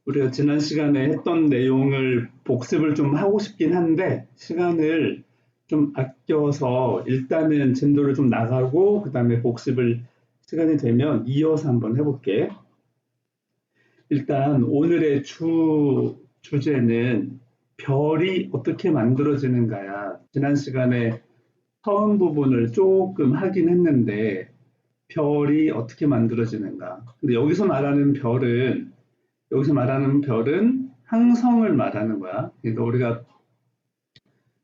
우리가 지난 시간에 했던 내용을 복습을 좀 하고 싶긴 한데, 시간을 좀 아껴서 일단은 진도를 좀 나가고, 그 다음에 복습을 시간이 되면 이어서 한번 해볼게. 일단 오늘의 주제는 별이 어떻게 만들어지는가야. 지난 시간에 처음 부분을 조금 하긴 했는데, 별이 어떻게 만들어지는가. 근데 여기서 말하는 별은 항성을 말하는 거야. 그러니까 우리가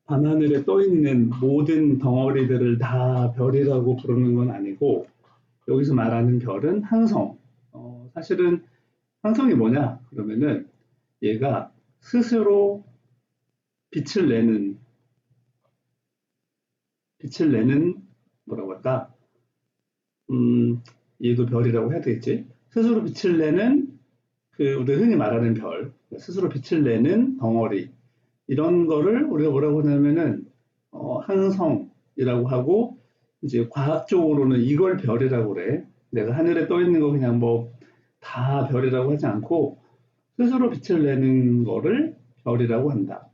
밤하늘에 떠 있는 모든 덩어리들을 다 별이라고 부르는 건 아니고, 여기서 말하는 별은 항성. 사실은 항성이 뭐냐? 그러면은 얘가 스스로 빛을 내는, 빛을 내는, 뭐라고 할까? 음, 얘도 별이라고 해야 되겠지? 스스로 빛을 내는, 우리가 흔히 말하는 별, 스스로 빛을 내는 덩어리, 이런 거를 우리가 뭐라고 하냐면은 항성이라고 하고, 이제 과학적으로는 이걸 별이라고 그래. 내가 하늘에 떠 있는 거 그냥 뭐 다 별이라고 하지 않고 스스로 빛을 내는 거를 별이라고 한다.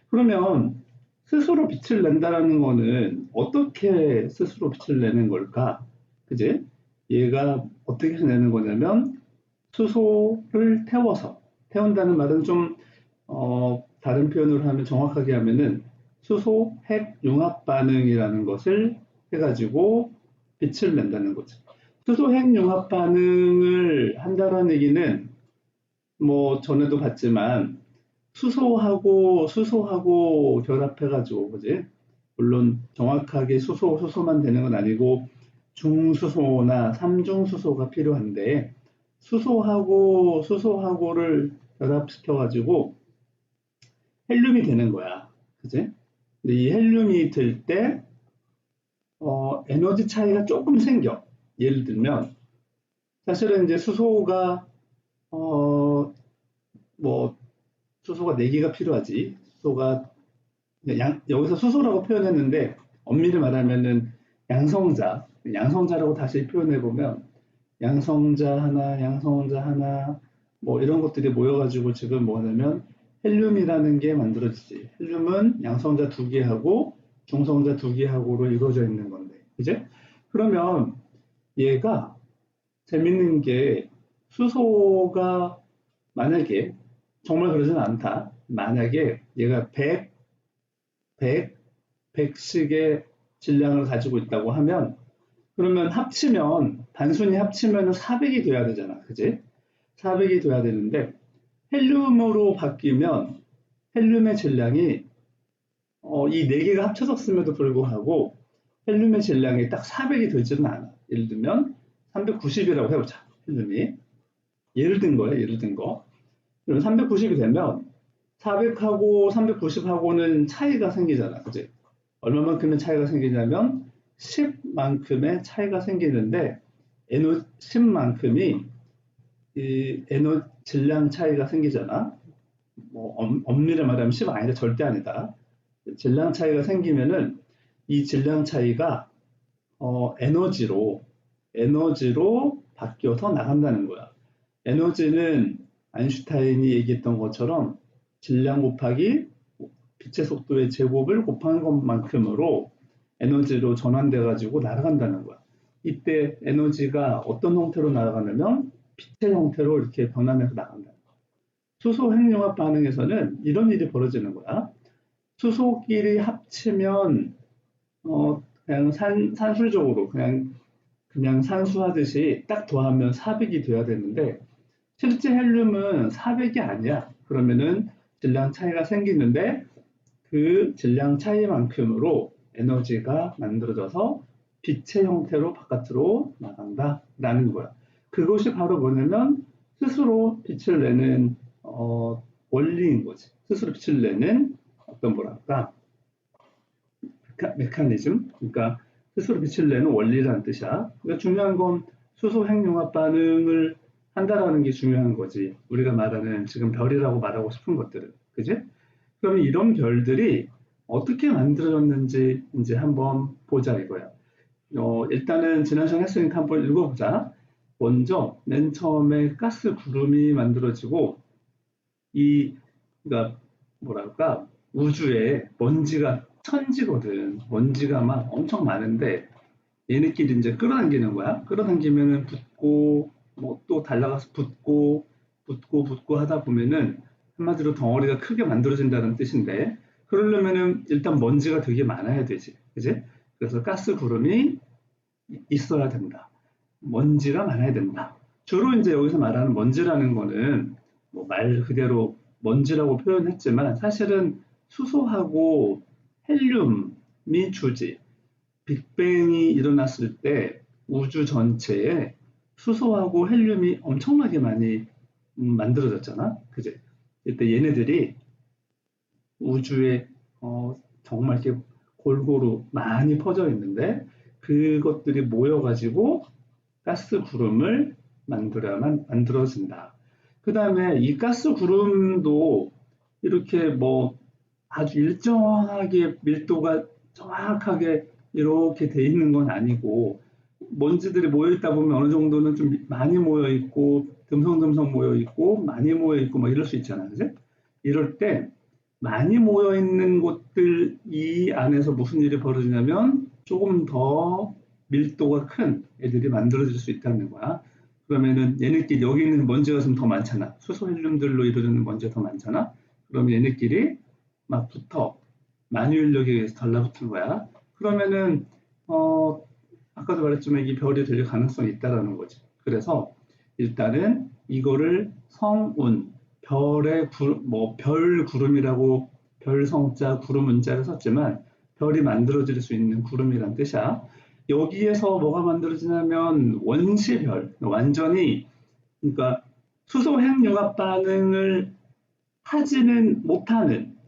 그러면 스스로 빛을 낸다라는 거는 어떻게 스스로 빛을 내는 걸까? 그지? 얘가 어떻게 해서 내는 거냐면 수소를 태운다는 말은 좀 다른 표현으로 하면 정확하게 하면은 수소 핵 융합 반응이라는 것을 해가지고 빛을 낸다는 거죠. 수소 핵 융합 반응을 한다는 얘기는 뭐 전에도 봤지만 수소하고 결합해가지고 그지? 물론 정확하게 수소만 되는 건 아니고 중수소나 삼중수소가 필요한데 수소하고를 결합시켜가지고 헬륨이 되는 거야. 그지? 근데 이 헬륨이 될 때, 에너지 차이가 조금 생겨. 예를 들면, 사실은 이제 어, 뭐, 수소가 4개가 필요하지. 여기서 수소라고 표현했는데, 엄밀히 말하면은 양성자라고 다시 표현해보면, 양성자 하나, 뭐 이런 것들이 모여가지고 지금 뭐냐면 헬륨이라는 게 만들어지지. 헬륨은 양성자 2개하고 중성자 2개하고로 이루어져 있는 건데, 이제 그러면 얘가 재밌는 게 수소가 만약에 정말 그러진 않다. 만약에 얘가 100씩의 질량을 가지고 있다고 하면 그러면 단순히 합치면 400이 돼야 되잖아. 그지? 400이 돼야 되는데, 헬륨으로 바뀌면 헬륨의 질량이, 이 4개가 합쳐졌음에도 불구하고 헬륨의 질량이 딱 400이 되지는 않아. 예를 들면 390이라고 해보자. 헬륨이. 예를 든 거야, 예를 든 거. 그럼 390이 되면 400하고 390하고는 차이가 생기잖아. 그지? 얼마만큼의 차이가 생기냐면 10만큼의 차이가 생기는데, 10만큼이 이 질량 차이가 생기잖아. 뭐 엄밀히 말하면 10 아니다. 절대 아니다. 질량 차이가 생기면은 이 질량 차이가 에너지로 바뀌어서 나간다는 거야. 에너지는 아인슈타인이 얘기했던 것처럼 질량 곱하기 빛의 속도의 제곱을 곱한 것만큼으로 에너지로 전환돼 가지고 날아간다는 거야. 이때 에너지가 어떤 형태로 날아가냐면 빛의 형태로 이렇게 변환해서 나간다. 수소 핵융합 반응에서는 이런 일이 벌어지는 거야. 수소끼리 합치면 그냥 산술적으로 그냥 산수하듯이 딱 더하면 400이 돼야 되는데, 실제 헬륨은 400이 아니야. 그러면은 질량 차이가 생기는데 그 질량 차이만큼으로 에너지가 만들어져서 빛의 형태로 바깥으로 나간다라는 거야. 그것이 바로 뭐냐면 스스로 빛을 내는 원리인 거지. 스스로 빛을 내는 어떤 뭐랄까 메커니즘. 그러니까 스스로 빛을 내는 원리라는 뜻이야. 그러니까 중요한 건 수소 핵융합 반응을 한다라는 게 중요한 거지. 우리가 말하는 지금 별이라고 말하고 싶은 것들은, 그지? 그러면 이런 별들이 어떻게 만들어졌는지 이제 한번 보자 이거야. 일단은 지난 시간 했으니까 한번 읽어보자. 먼저 맨 처음에 가스 구름이 만들어지고 그러니까 뭐랄까, 우주에 먼지가 천지거든. 먼지가 막 엄청 많은데 얘네끼리 이제 끌어당기는 거야. 끌어당기면은 붙고 뭐 또 달라가서 붙고 하다 보면은 한마디로 덩어리가 크게 만들어진다는 뜻인데, 그러려면은 일단 먼지가 되게 많아야 되지, 그지? 그래서 가스 구름이 있어야 된다. 먼지가 많아야 된다. 주로 이제 여기서 말하는 먼지라는 거는 뭐 말 그대로 먼지라고 표현했지만 사실은 수소하고 헬륨이 주지. 빅뱅이 일어났을 때 우주 전체에 수소하고 헬륨이 엄청나게 많이 만들어졌잖아. 그지? 이때 얘네들이 우주에 정말 이렇게 골고루 많이 퍼져 있는데 그것들이 모여가지고 가스 구름을 만들어야만 만들어진다. 그 다음에 이 가스 구름도 이렇게 뭐 아주 일정하게 밀도가 정확하게 이렇게 돼 있는 건 아니고 먼지들이 모여 있다 보면 어느 정도는 좀 많이 모여 있고 듬성듬성 모여 있고 많이 모여 있고 막 이럴 수 있잖아, 그지? 이럴 때 많이 모여 있는 곳들 이 안에서 무슨 일이 벌어지냐면 조금 더 밀도가 큰 애들이 만들어질 수 있다는 거야. 그러면은 얘네끼리 여기 있는 먼지가 좀 더 많잖아. 수소 헬륨들로 이루어지는 먼지가 더 많잖아. 그럼 얘네끼리 막 붙어. 만유인력에 의해서 달라붙은 거야. 그러면은 아까도 말했지만 이 별이 될 가능성이 있다라는 거지. 그래서 일단은 이거를 성운, 별 구름이라고 별성자 구름 문자를 썼지만 별이 만들어질 수 있는 구름이란 뜻이야. 여기에서 뭐가 만들어지냐면 원시별, 완전히 그러니까 수소 핵융합 반응을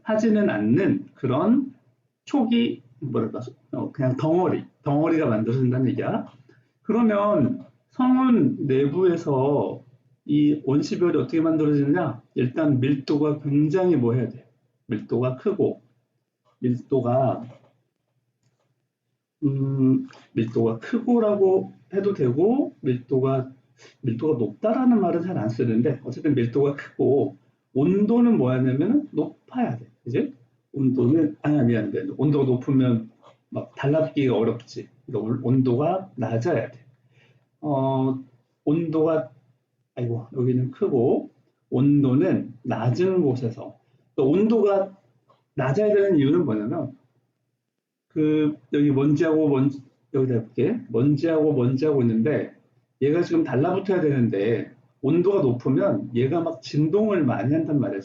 하지는 않는 그런 초기 뭐랄까 그냥 덩어리가 만들어진다는 얘기야. 그러면 성운 내부에서 이 원시별이 어떻게 만들어지느냐? 일단 밀도가 굉장히 뭐 해야 돼? 밀도가 크고 밀도가 밀도가 크고라고 해도 되고 밀도가 높다라는 말은 잘 안 쓰는데 어쨌든 밀도가 크고 온도는 뭐냐면 높아야 돼. 그지? 온도는 미안해. 온도가 높으면 막 달라붙기가 어렵지. 그러니까 온도가 낮아야 돼. 어, 온도가 아이고 여기는 크고 온도는 낮은 곳에서 또 온도가 낮아야 되는 이유는 뭐냐면 여기 여기다 해볼게. 먼지하고 있는데 얘가 지금 달라붙어야 되는데 온도가 높으면 얘가 막 진동을 많이 한단 말이야.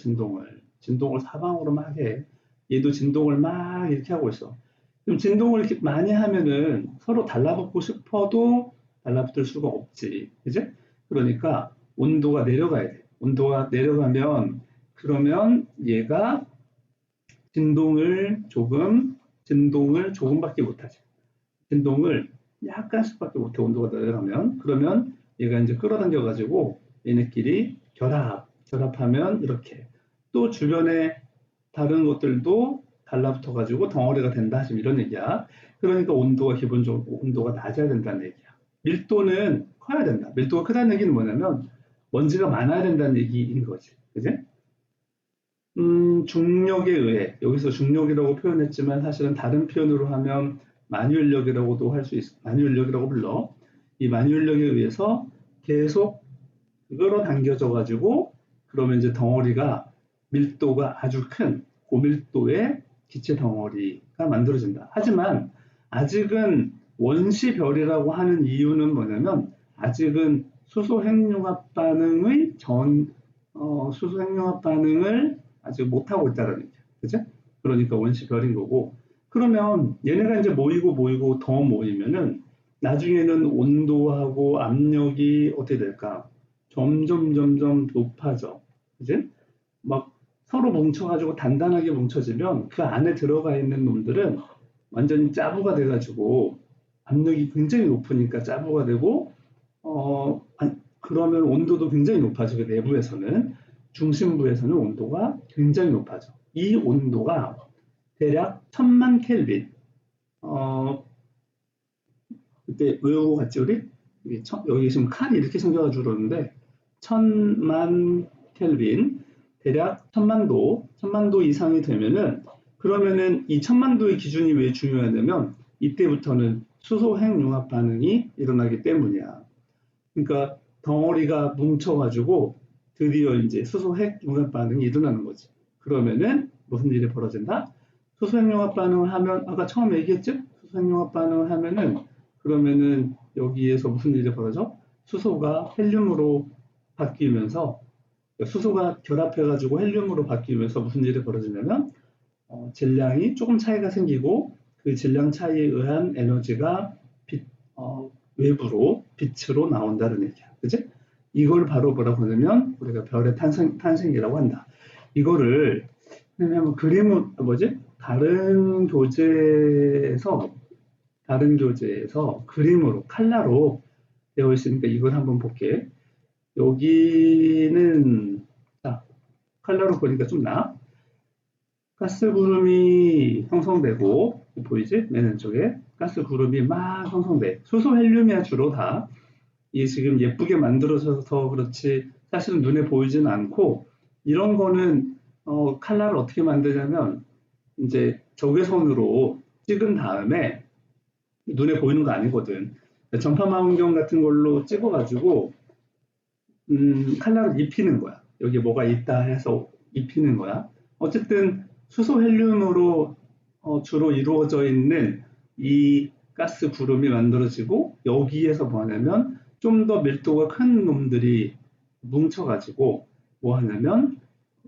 진동을 사방으로 막 해. 얘도 진동을 막 이렇게 하고 있어. 그럼 진동을 이렇게 많이 하면은 서로 달라붙고 싶어도 달라붙을 수가 없지. 그지? 그러니까 온도가 내려가야 돼. 온도가 내려가면 그러면 얘가 진동을 조금밖에 못하지. 진동을 약간씩밖에 못해. 온도가 내려가면. 그러면 얘가 이제 끌어당겨 가지고 얘네끼리 결합하면 이렇게 또 주변에 다른 것들도 달라붙어 가지고 덩어리가 된다. 지금 이런 얘기야. 그러니까 기본적으로 온도가 낮아야 된다는 얘기야. 밀도는 커야 된다. 밀도가 크다는 얘기는 뭐냐면 먼지가 많아야 된다는 얘기인 거지. 그지? 중력에 의해, 여기서 중력이라고 표현했지만 사실은 다른 표현으로 하면 만유인력이라고도 할 수 있어. 만유인력이라고 불러. 이 만유인력에 의해서 계속 끌어당겨져 가지고 그러면 이제 덩어리가 밀도가 아주 큰 고밀도의 기체 덩어리가 만들어진다. 하지만 아직은 원시별이라고 하는 이유는 뭐냐면 아직은 수소 핵융합 반응을 아직 못하고 있다는 얘기야. 그죠? 그러니까 원시별인 거고. 그러면 얘네가 이제 모이고 더 모이면은 나중에는 온도하고 압력이 어떻게 될까? 점점 높아져. 그지? 막 서로 뭉쳐가지고 단단하게 뭉쳐지면 그 안에 들어가 있는 놈들은 완전히 짜부가 돼가지고 압력이 굉장히 높으니까 짜부가 되고 그러면 온도도 굉장히 높아져. 그 내부에서는 중심부에서는 온도가 굉장히 높아져. 이 온도가 대략 1000만 켈빈. 그때 외우고 갔지 우리? 여기 지금 칸이 이렇게 생겨가지고 그러는데 1000만 켈빈. 대략 1000만 도 이상이 되면은 그러면은 이 1000만 도의 기준이 왜 중요하냐면 이때부터는 수소 핵융합 반응이 일어나기 때문이야. 그러니까 덩어리가 뭉쳐가지고 드디어 이제 수소 핵융합 반응이 일어나는 거지. 그러면은 무슨 일이 벌어진다? 수소 핵융합 반응을 하면 아까 처음 얘기했죠? 수소 핵융합 반응을 하면은 그러면은 여기에서 무슨 일이 벌어져? 수소가 헬륨으로 바뀌면서 수소가 결합해가지고 헬륨으로 바뀌면서 무슨 일이 벌어지냐면 질량이 조금 차이가 생기고 그 질량 차이에 의한 에너지가 외부로 빛으로 나온다는 얘기야. 그지? 이걸 바로 뭐라고 하냐면 우리가 별의 탄생이라고 한다. 이거를 왜냐면 그림은 뭐지? 다른 교재에서 그림으로 칼라로 되어 있으니까 이걸 한번 볼게. 여기는 자, 칼라로 보니까 좀 나아. 가스 구름이 형성되고 보이지? 맨 왼쪽에 가스 구름이 막 형성돼. 수소 헬륨이야 주로 다. 이게 지금 예쁘게 만들어져서 그렇지 사실은 눈에 보이지는 않고 이런 거는 칼라를 어떻게 만드냐면 이제 적외선으로 찍은 다음에 눈에 보이는 거 아니거든. 전파망원경 같은 걸로 찍어가지고 칼라를 입히는 거야. 여기 뭐가 있다 해서 입히는 거야. 어쨌든 수소 헬륨으로 주로 이루어져 있는 이 가스 구름이 만들어지고 여기에서 뭐 하냐면 좀 더 밀도가 큰 놈들이 뭉쳐가지고 뭐 하냐면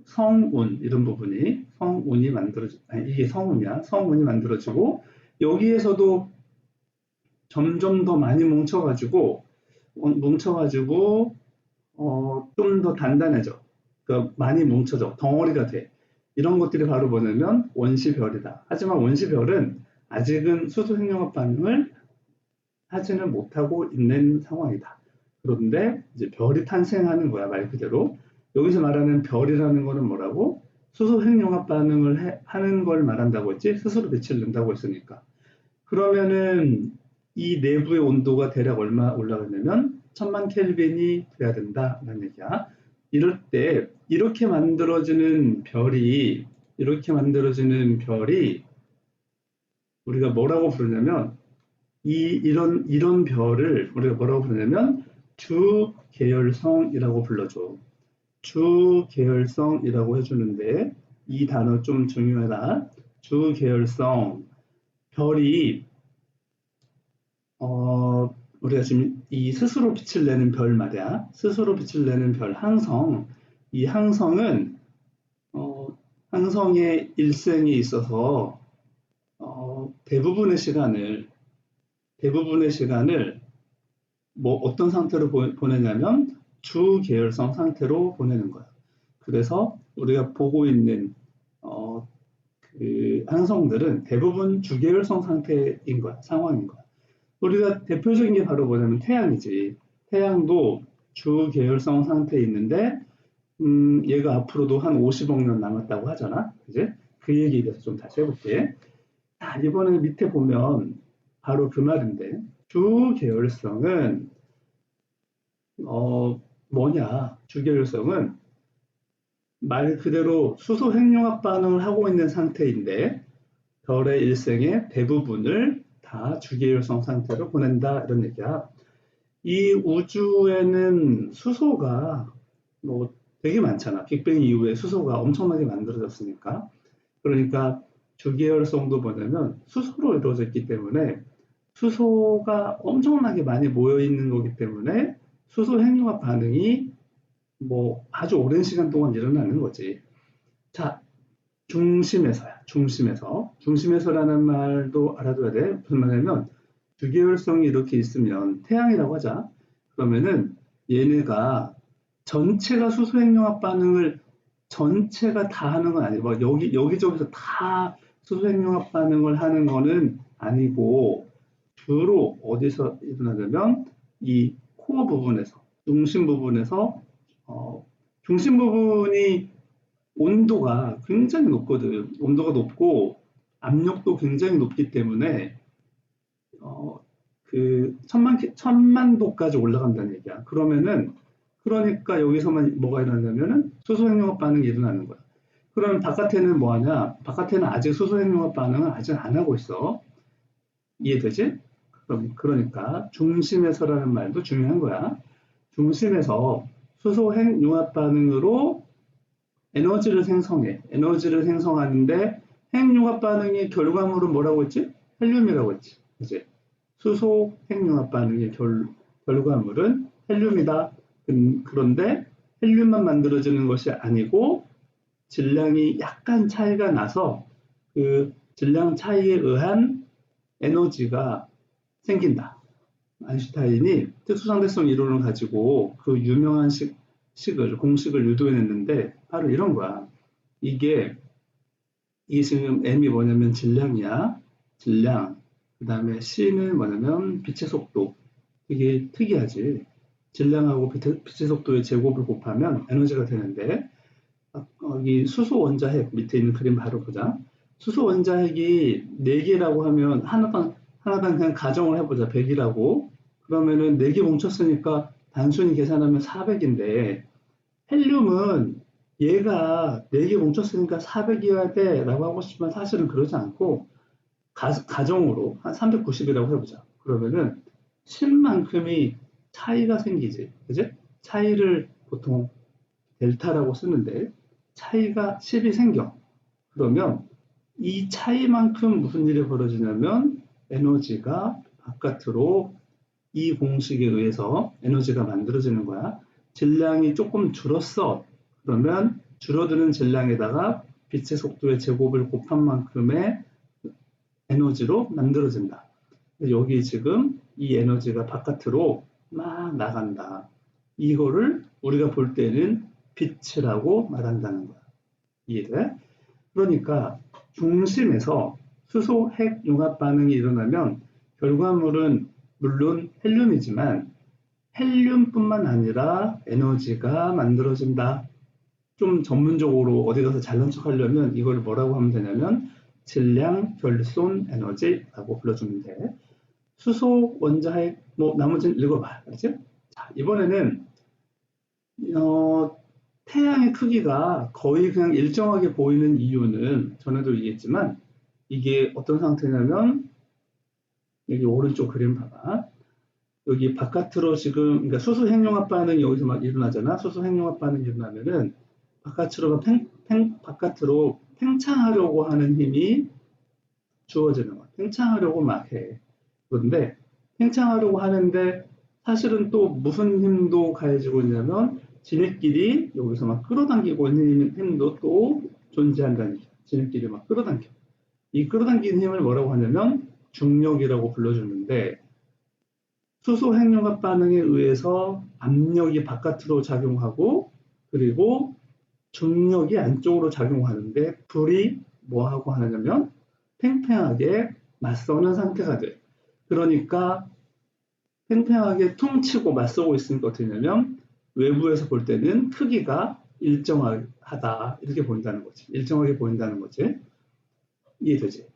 성운 이런 부분이 성운이 만들어지 아니 이게 성운이야. 성운이 만들어지고 여기에서도 점점 더 많이 뭉쳐가지고 좀 더 단단해져. 그러니까 많이 뭉쳐져. 덩어리가 돼. 이런 것들이 바로 뭐냐면 원시별이다. 하지만 원시별은 아직은 수소 핵융합 반응을 하지는 못하고 있는 상황이다. 그런데 이제 별이 탄생하는 거야, 말 그대로. 여기서 말하는 별이라는 거는 뭐라고? 수소 핵융합 반응을 하는 걸 말한다고 했지? 스스로 빛을 낸다고 했으니까. 그러면은 이 내부의 온도가 대략 얼마 올라가냐면 1000만 켈빈이 돼야 된다라는 얘기야. 이럴 때 이렇게 만들어지는 별이 우리가 뭐라고 부르냐면 이런 별을 우리가 뭐라고 부르냐면 주계열성이라고 불러줘. 주계열성이라고 해주는데 이 단어 좀 중요하다. 주계열성 별이 우리가 지금 이 스스로 빛을 내는 별 말이야. 스스로 빛을 내는 별 항성. 이 항성은 항성의 일생에 있어서 대부분의 시간을 뭐 어떤 상태로 보내냐면 주계열성 상태로 보내는 거야. 그래서 우리가 보고 있는 그 항성들은 대부분 주계열성 상태인 거야. 상황인 거야. 우리가 대표적인 게 바로 뭐냐면 태양이지. 태양도 주계열성 상태에 있는데 얘가 앞으로도 한 50억 년 남았다고 하잖아. 그지? 그 얘기에 대해서 좀 다시 해볼게. 자, 이번에 밑에 보면 바로 그 말인데 주계열성은 뭐냐? 주계열성은 말 그대로 수소 핵융합 반응을 하고 있는 상태인데 별의 일생의 대부분을 다 주계열성 상태로 보낸다 이런 얘기야. 이 우주에는 수소가 뭐 되게 많잖아. 빅뱅 이후에 수소가 엄청나게 만들어졌으니까. 그러니까 주계열성도 뭐냐면 수소로 이루어져 있기 때문에 수소가 엄청나게 많이 모여 있는 거기 때문에 수소 핵융합 반응이 뭐 아주 오랜 시간 동안 일어나는 거지. 자, 중심에서라는 말도 알아둬야 돼. 무슨 말이냐면 주계열성이 이렇게 있으면 태양이라고 하자. 그러면은 얘네가 전체가 수소 핵융합 반응을 전체가 다 하는 건 아니고 막 여기저기서 다 수소 핵융합 반응을 하는 거는 아니고 주로 어디서 일어나냐면 이 코어 부분에서 중심 부분이 온도가 굉장히 높거든. 온도가 높고 압력도 굉장히 높기 때문에 그 천만 도까지 올라간다는 얘기야. 그러면은 그러니까 여기서만 뭐가 일어나냐면은 수소 핵융합 반응이 일어나는 거야. 그럼 바깥에는 뭐 하냐? 바깥에는 아직 수소 핵융합 반응을 아직 안 하고 있어. 이해되지? 그럼 그러니까 중심에서라는 말도 중요한 거야. 중심에서 수소 핵융합 반응으로 에너지를 생성해. 에너지를 생성하는데 핵융합 반응의 결과물은 뭐라고 했지? 헬륨이라고 했지. 이제 수소 핵융합 반응의 결과물은 헬륨이다. 그런데 헬륨만 만들어지는 것이 아니고 질량이 약간 차이가 나서 그 질량 차이에 의한 에너지가 생긴다. 아인슈타인이 특수상대성 이론을 가지고 그 유명한 공식을 유도해냈는데 바로 이런 거야. 이게 지금 M이 뭐냐면 질량이야. 질량. 그 다음에 C는 뭐냐면 빛의 속도. 이게 특이하지. 질량하고 빛의 속도의 제곱을 곱하면 에너지가 되는데 여기 수소 원자핵 밑에 있는 그림 바로 보자. 수소 원자핵이 4개라고 하면 하나당 그냥 가정을 해보자. 100이라고. 그러면은 4개 뭉쳤으니까 단순히 계산하면 400인데 헬륨은 얘가 4개 뭉쳤으니까 400이어야 돼 라고 하고 싶지만 사실은 그러지 않고 가정으로 한 390이라고 해보자. 그러면은 10만큼이 차이가 생기지. 그지? 차이를 보통 델타라고 쓰는데 차이가 10이 생겨. 그러면 이 차이만큼 무슨 일이 벌어지냐면 에너지가 바깥으로 이 공식에 의해서 에너지가 만들어지는 거야. 질량이 조금 줄었어. 그러면 줄어드는 질량에다가 빛의 속도의 제곱을 곱한 만큼의 에너지로 만들어진다. 여기 지금 이 에너지가 바깥으로 막 나간다. 이거를 우리가 볼 때는 빛이라고 말한다는 거야. 이해돼? 그러니까 중심에서 수소 핵 융합 반응이 일어나면 결과물은 물론 헬륨이지만 헬륨뿐만 아니라 에너지가 만들어진다. 좀 전문적으로 어디 가서 잘난 척 하려면 이걸 뭐라고 하면 되냐면 질량 결손 에너지라고 불러주면 돼. 수소 원자핵 뭐 나머지는 읽어봐. 알지? 자, 이번에는 태양의 크기가 거의 그냥 일정하게 보이는 이유는 전에도 얘기했지만 이게 어떤 상태냐면 여기 오른쪽 그림 봐봐. 여기 바깥으로 지금 그러니까 수소 핵융합 반응이 여기서 막 일어나잖아. 수소 핵융합 반응이 일어나면은 바깥으로 팽창하려고 하는 힘이 주어지는 거야. 팽창하려고 막 해. 그런데 팽창하려고 하는데 사실은 또 무슨 힘도 가해지고 있냐면 지네끼리 여기서 막 끌어당기고 있는 힘도 또 존재한다는 얘기야. 지네끼리 막 끌어당겨. 이 끌어당기는 힘을 뭐라고 하냐면 중력이라고 불러주는데 수소 핵융합 반응에 의해서 압력이 바깥으로 작용하고 그리고 중력이 안쪽으로 작용하는데 둘이 뭐 하고 하냐면 팽팽하게 맞서는 상태가 돼. 그러니까 팽팽하게 퉁치고 맞서고 있으니까 어떻게 되냐면 외부에서 볼 때는 크기가 일정하다 이렇게 보인다는 거지. 일정하게 보인다는 거지. 이해되지?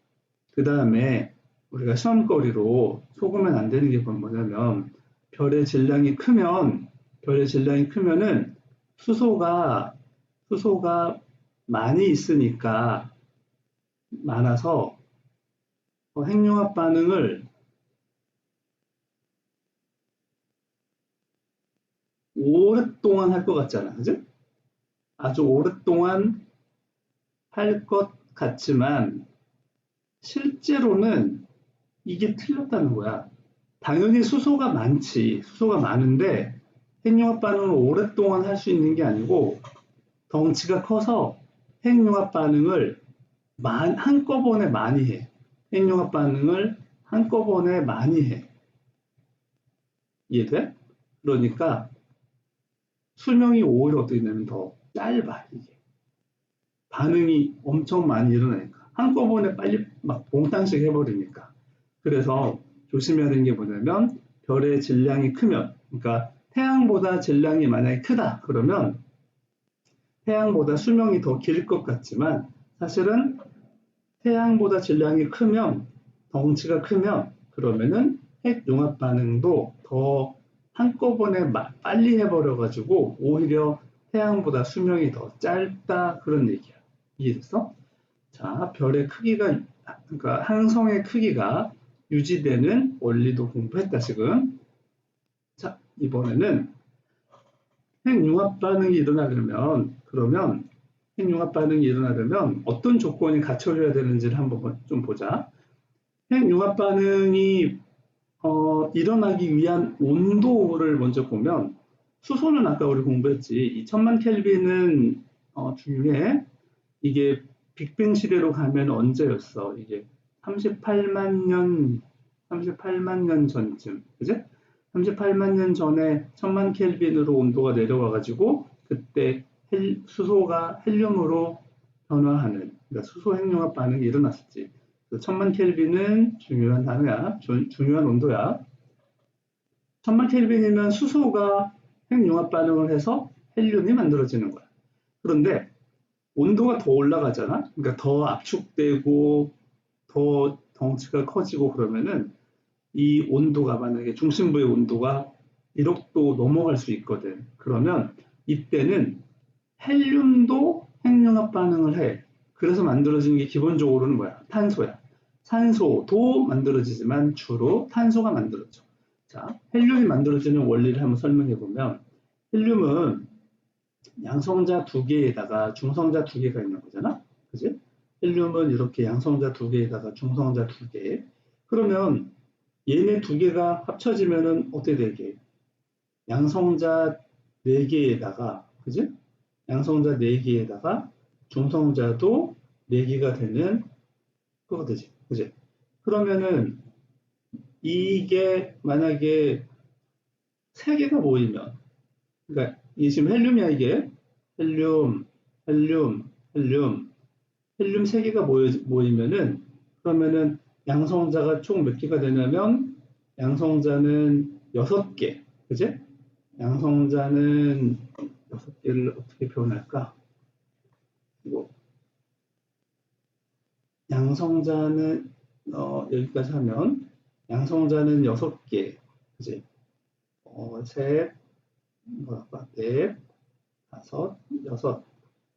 그 다음에 우리가 시험거리로 속으면 안 되는 게 뭐냐면 별의 질량이 크면은 수소가 많이 있으니까 많아서 핵융합 반응을 오랫동안 할 것 같잖아. 그죠? 아주 오랫동안 할 것 같지만 실제로는 이게 틀렸다는 거야. 당연히 수소가 많지. 수소가 많은데 핵융합 반응을 오랫동안 할 수 있는 게 아니고 덩치가 커서 핵융합 반응을 한꺼번에 많이 해. 핵융합 반응을 한꺼번에 많이 해. 이해돼? 그러니까 수명이 오히려 어떻게 되면 더 짧아, 이게. 반응이 엄청 많이 일어나니까. 한꺼번에 빨리 막 몽땅씩 해버리니까. 그래서 조심해야 되는 게 뭐냐면 별의 질량이 크면, 그러니까 태양보다 질량이 만약에 크다, 그러면 태양보다 수명이 더 길 것 같지만 사실은 태양보다 질량이 크면, 덩치가 크면 그러면은 핵융합 반응도 더 한꺼번에 빨리 해버려가지고 오히려 태양보다 수명이 더 짧다 그런 얘기야. 이해됐어? 자, 별의 크기가 그러니까 항성의 크기가 유지되는 원리도 공부했다 지금. 자, 이번에는 핵융합 반응이 일어나려면 핵융합 반응이 일어나려면 어떤 조건이 갖춰져야 되는지를 한번 좀 보자. 핵융합 반응이 일어나기 위한 온도를 먼저 보면 수소는 아까 우리 공부했지. 2000만 켈빈은 중요해. 이게 빅뱅 시대로 가면 언제였어? 이게 38만 년 전쯤, 그지? 38만 년 전에 1000만 켈빈으로 온도가 내려와가지고 그때 수소가 헬륨으로 변화하는, 그러니까 수소 핵융합 반응이 일어났었지. 1000만 켈빈은 중요한 단어야, 중요한 온도야. 1000만 켈빈이면 수소가 핵융합 반응을 해서 헬륨이 만들어지는 거야. 그런데 온도가 더 올라가잖아. 그러니까 더 압축되고 더 덩치가 커지고 그러면은 이 온도가 만약에 중심부의 온도가 1억도 넘어갈 수 있거든. 그러면 이때는 헬륨도 핵융합 반응을 해. 그래서 만들어지는 게 기본적으로는 뭐야? 탄소야. 산소도 만들어지지만 주로 탄소가 만들어져. 자, 헬륨이 만들어지는 원리를 한번 설명해 보면 헬륨은 양성자 두 개에다가 중성자 두 개가 있는 거잖아. 그지? 헬륨은 이렇게 양성자 두 개에다가 중성자 두 개. 그러면 얘네 두 개가 합쳐지면은 어떻게 되게? 양성자 네 개에다가, 그지? 양성자 네 개에다가 중성자도 네 개가 되는 그거 되지. 그지? 그러면은 이게 만약에 세 개가 모이면, 그러니까 이게 지금 헬륨이야 이게. 헬륨, 헬륨, 헬륨, 헬륨 세 개가 모이면은 그러면은 양성자가 총 몇 개가 되냐면 양성자는 6개. 그지? 양성자는 6개를 어떻게 표현할까? 이거 양성자는 여기까지 하면 양성자는 6개. 그지? 셋, 넷, 다섯, 여섯.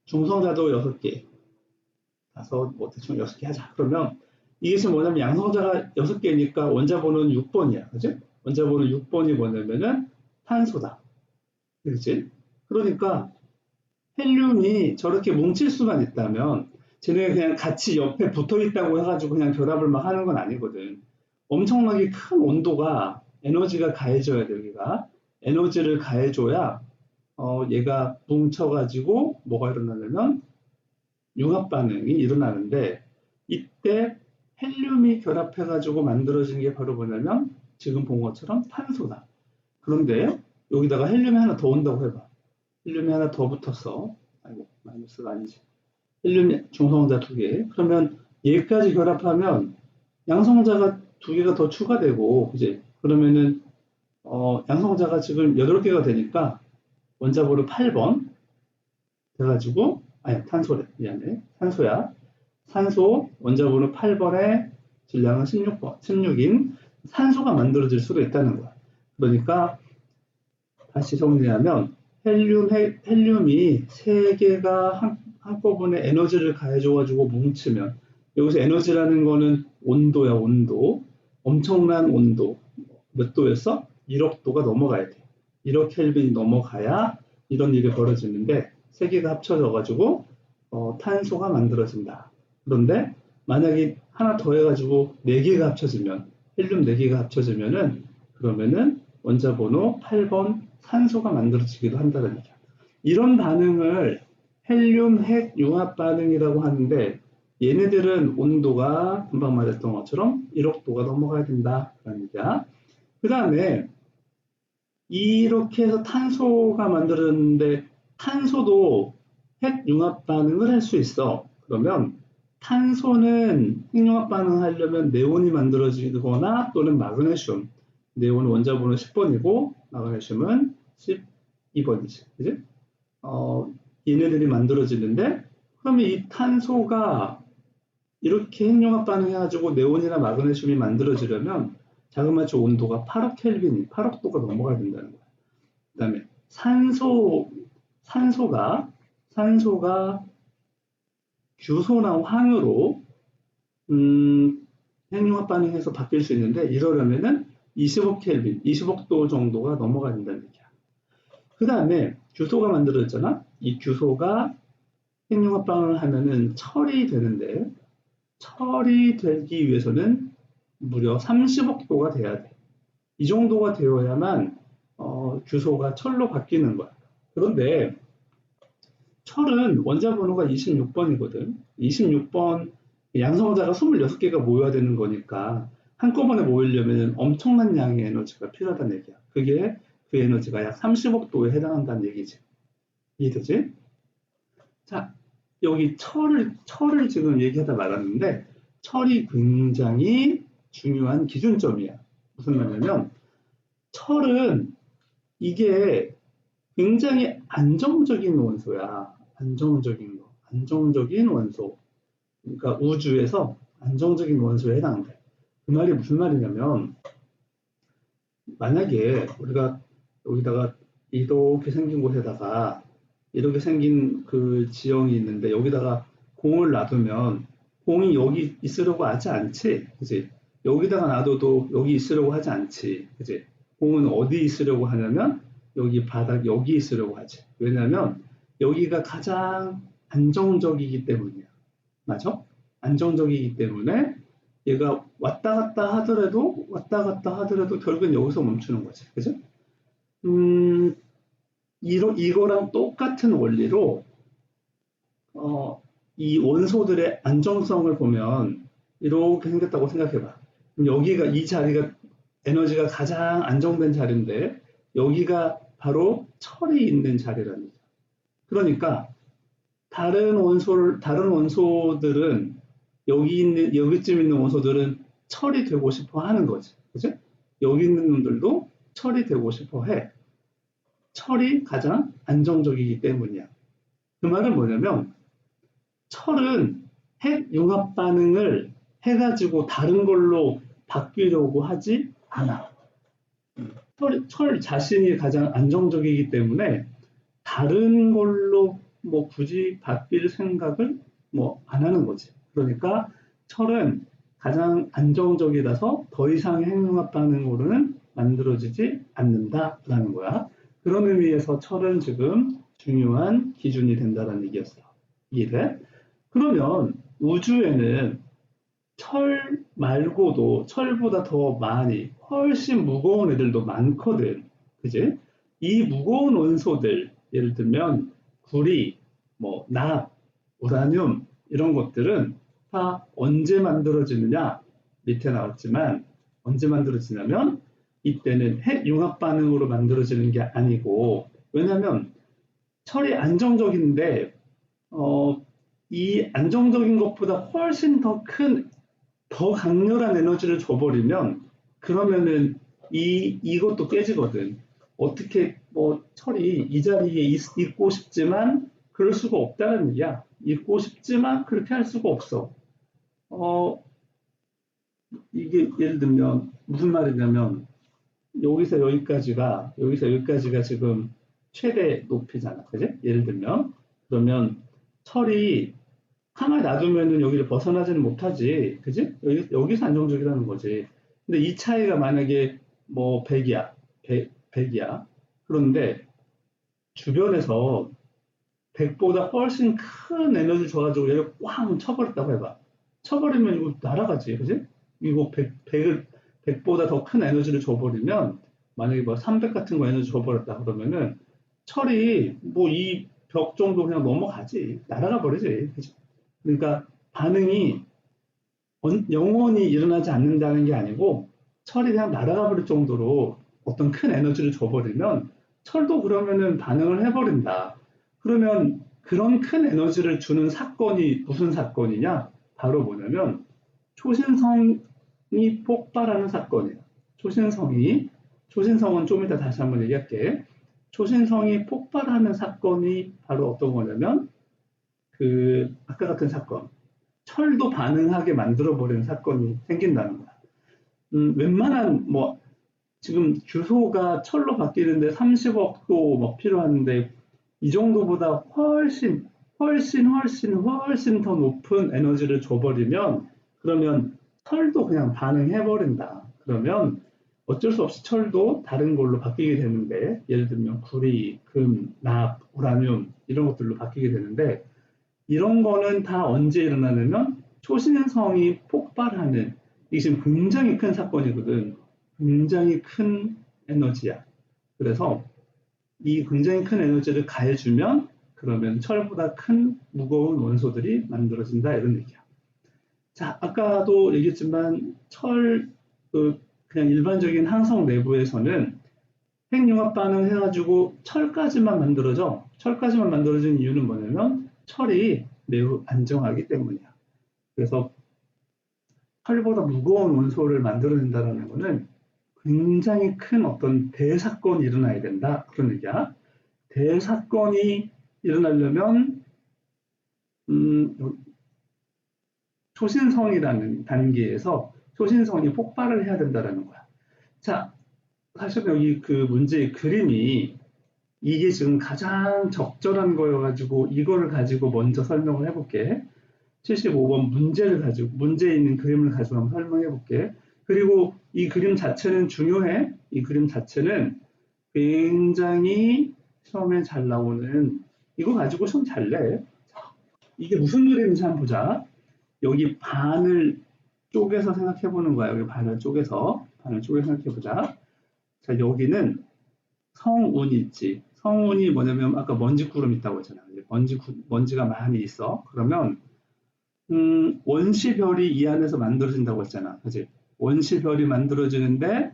중성자도 6개. 다섯, 뭐 대충 6개 하자. 그러면 이게 지금 뭐냐면 양성자가 6개니까 원자번호는 6번이야. 그지? 원자번호 6번이 뭐냐면은 탄소다. 그렇지? 그러니까 헬륨이 저렇게 뭉칠 수만 있다면 쟤네 그냥 같이 옆에 붙어 있다고 해가지고 그냥 결합을 막 하는 건 아니거든. 엄청나게 큰 온도가 에너지가 가해져야 돼, 여기가. 에너지를 가해줘야 얘가 뭉쳐가지고 뭐가 일어나냐면 융합 반응이 일어나는데 이때 헬륨이 결합해가지고 만들어진 게 바로 뭐냐면 지금 본 것처럼 탄소다. 그런데 여기다가 헬륨이 하나 더 온다고 해봐. 헬륨이 하나 더 붙었어. 아이고, 마이너스가 아니지. 헬륨 중성자 두 개. 그러면 얘까지 결합하면 양성자가 두 개가 더 추가되고, 이제 그러면은 양성자가 지금 8개가 되니까 원자번호 8번 돼가지고, 아니 탄소래, 미안해. 산소야. 산소 원자번호 8번에 질량은 16번, 16인 산소가 만들어질 수가 있다는 거야. 그러니까 다시 정리하면 헬륨이 세 개가 한꺼번에 에너지를 가해줘가지고 뭉치면 여기서 에너지라는 거는 온도야, 온도. 엄청난 온도. 몇 도였어? 1억 도가 넘어가야 돼. 1억 켈빈이 넘어가야 이런 일이 벌어지는데 세 개가 합쳐져가지고 탄소가 만들어진다. 그런데 만약에 하나 더 해가지고 네 개가 합쳐지면 헬륨 네 개가 합쳐지면은 그러면은 원자번호 8번 산소가 만들어지기도 한다는 얘기야. 이런 반응을 헬륨 핵 융합 반응이라고 하는데 얘네들은 온도가 금방 말했던 것처럼 1억 도가 넘어가야 된다라는 얘기야. 그 다음에 이렇게 해서 탄소가 만들어졌는데 탄소도 핵 융합 반응을 할 수 있어. 그러면 탄소는 핵융합 반응하려면 네온이 만들어지거나 또는 마그네슘. 네온은 원자번호 10번이고 마그네슘은 12번이지. 그지? 얘네들이 만들어지는데 그러면 이 탄소가 이렇게 핵융합 반응해가지고 네온이나 마그네슘이 만들어지려면 자그마치 온도가 8억 켈빈, 8억 도가 넘어가야 된다는 거야. 그다음에 산소가 규소나 황으로 핵융합 반응해서 바뀔 수 있는데 이러려면은 20억 켈빈, 20억 도 정도가 넘어가야 된다는 얘기야. 그 다음에 규소가 만들어졌잖아. 이 규소가 핵융합 반응을 하면은 철이 되는데 철이 되기 위해서는 무려 30억 도가 돼야 돼. 이 정도가 되어야만 규소가 철로 바뀌는 거야. 그런데 철은 원자 번호가 26번이거든. 26번 양성자가 26개가 모여야 되는 거니까 한꺼번에 모이려면 엄청난 양의 에너지가 필요하다는 얘기야. 그게 그 에너지가 약 30억 도에 해당한다는 얘기지. 이해되지? 자, 여기 철을 지금 얘기하다 말았는데 철이 굉장히 중요한 기준점이야. 무슨 말이냐면 철은 이게 굉장히 안정적인 원소야. 안정적인 원소. 그러니까 우주에서 안정적인 원소에 해당돼. 그 말이 무슨 말이냐면 만약에 우리가 여기다가 이렇게 생긴 곳에다가 이렇게 생긴 그 지형이 있는데 여기다가 공을 놔두면 공이 여기 있으려고 하지 않지, 그지? 여기다가 놔둬도 여기 있으려고 하지 않지, 그지? 공은 어디 있으려고 하냐면 여기 바닥 여기 있으려고 하지. 왜냐하면 여기가 가장 안정적이기 때문이야. 맞아? 안정적이기 때문에 얘가 왔다 갔다 하더라도 결국엔 여기서 멈추는 거지. 그죠? 음, 이거랑 똑같은 원리로 이 원소들의 안정성을 보면 이렇게 생겼다고 생각해봐. 여기가 이 자리가 에너지가 가장 안정된 자리인데 여기가 바로 철이 있는 자리라는 거죠. 그러니까 다른 원소들은 여기쯤 있는 원소들은 철이 되고 싶어 하는 거지. 그죠? 여기 있는 놈들도 철이 되고 싶어 해. 철이 가장 안정적이기 때문이야. 그 말은 뭐냐면 철은 핵 융합 반응을 해가지고 다른 걸로 바뀌려고 하지 않아. 철 자신이 가장 안정적이기 때문에 다른 걸로 뭐 굳이 바뀔 생각을 뭐 안 하는 거지. 그러니까 철은 가장 안정적이라서 더 이상의 핵융합 반응으로는 만들어지지 않는다라는 거야. 그런 의미에서 철은 지금 중요한 기준이 된다는 얘기였어. 이해돼? 그러면 우주에는 철 말고도 철보다 더 많이 훨씬 무거운 애들도 많거든. 그지? 이 무거운 원소들, 예를 들면 구리, 뭐 납, 우라늄 이런 것들은 다 언제 만들어지느냐? 밑에 나왔지만 언제 만들어지냐면 이때는 핵 융합 반응으로 만들어지는 게 아니고 왜냐하면 철이 안정적인데 이 안정적인 것보다 훨씬 더 강렬한 에너지를 줘버리면 그러면은 이것도 깨지거든. 어떻게 뭐 철이 이 자리에 있고 싶지만 그럴 수가 없다는 얘기야. 있고 싶지만 그렇게 할 수가 없어. 어, 이게 예를 들면 무슨 말이냐면 여기서 여기까지가 지금 최대 높이잖아. 그지? 예를 들면 그러면 철이 가만히 놔두면은 여기를 벗어나지는 못하지. 그지? 여기서 안정적이라는 거지. 근데 이 차이가 만약에 뭐 100이야. 100이야. 그런데 주변에서 100보다 훨씬 큰 에너지 줘가지고 얘를 꽝 쳐버렸다고 해봐. 쳐버리면 이거 날아가지. 그지? 이거 100보다 더 큰 에너지를 줘버리면 만약에 뭐 300 같은 거 에너지 줘버렸다 그러면은 철이 뭐 이 벽 정도 그냥 넘어가지. 날아가 버리지. 그지? 그러니까 반응이 영원히 일어나지 않는다는 게 아니고 철이 그냥 날아가 버릴 정도로 어떤 큰 에너지를 줘버리면 철도 그러면은 반응을 해버린다. 그러면 그런 큰 에너지를 주는 사건이 무슨 사건이냐? 바로 뭐냐면 초신성이 폭발하는 사건이야. 초신성은 좀 이따 다시 한번 얘기할게. 초신성이 폭발하는 사건이 바로 어떤 거냐면 그 아까 같은 사건, 철도 반응하게 만들어버리는 사건이 생긴다는 거야. 웬만한 뭐 지금 주소가 철로 바뀌는데 30억도 뭐 필요한데 이 정도보다 훨씬 더 높은 에너지를 줘버리면 그러면 철도 그냥 반응해버린다. 그러면 어쩔 수 없이 철도 다른 걸로 바뀌게 되는데 예를 들면 구리, 금, 납, 우라늄 이런 것들로 바뀌게 되는데 이런 거는 다 언제 일어나냐면 초신성이 폭발하는 이게 지금 굉장히 큰 사건이거든. 굉장히 큰 에너지야. 그래서 이 굉장히 큰 에너지를 가해주면 그러면 철보다 큰 무거운 원소들이 만들어진다 이런 얘기야. 자, 아까도 얘기했지만 그냥 일반적인 항성 내부에서는 핵융합 반응 해가지고 철까지만 만들어져. 철까지만 만들어진 이유는 뭐냐면 철이 매우 안정하기 때문이야. 그래서 철보다 무거운 원소를 만들어낸다는 것은 굉장히 큰 어떤 대사건이 일어나야 된다. 그런 얘기야. 대사건이 일어나려면 초신성이라는 단계에서 초신성이 폭발을 해야 된다는 거야. 자, 사실 여기 그 문제의 그림이 이게 지금 가장 적절한 거여가지고 이거를 가지고 먼저 설명을 해볼게. 75번 문제에 있는 그림을 가지고 한번 설명해 볼게. 그리고 이 그림 자체는 중요해. 이 그림 자체는 굉장히 시험에 잘 나오는, 이거 가지고 시험 잘 내. 이게 무슨 그림인지 한번 보자. 여기 반을 쪼개서 생각해 보는 거야. 여기 반을 쪼개서 생각해 보자. 자, 여기는 성운이 있지. 성운이 뭐냐면 아까 먼지구름 있다고 했잖아. 먼지가 많이 있어. 그러면 원시별이 이 안에서 만들어진다고 했잖아. 그지? 원시별이 만들어지는데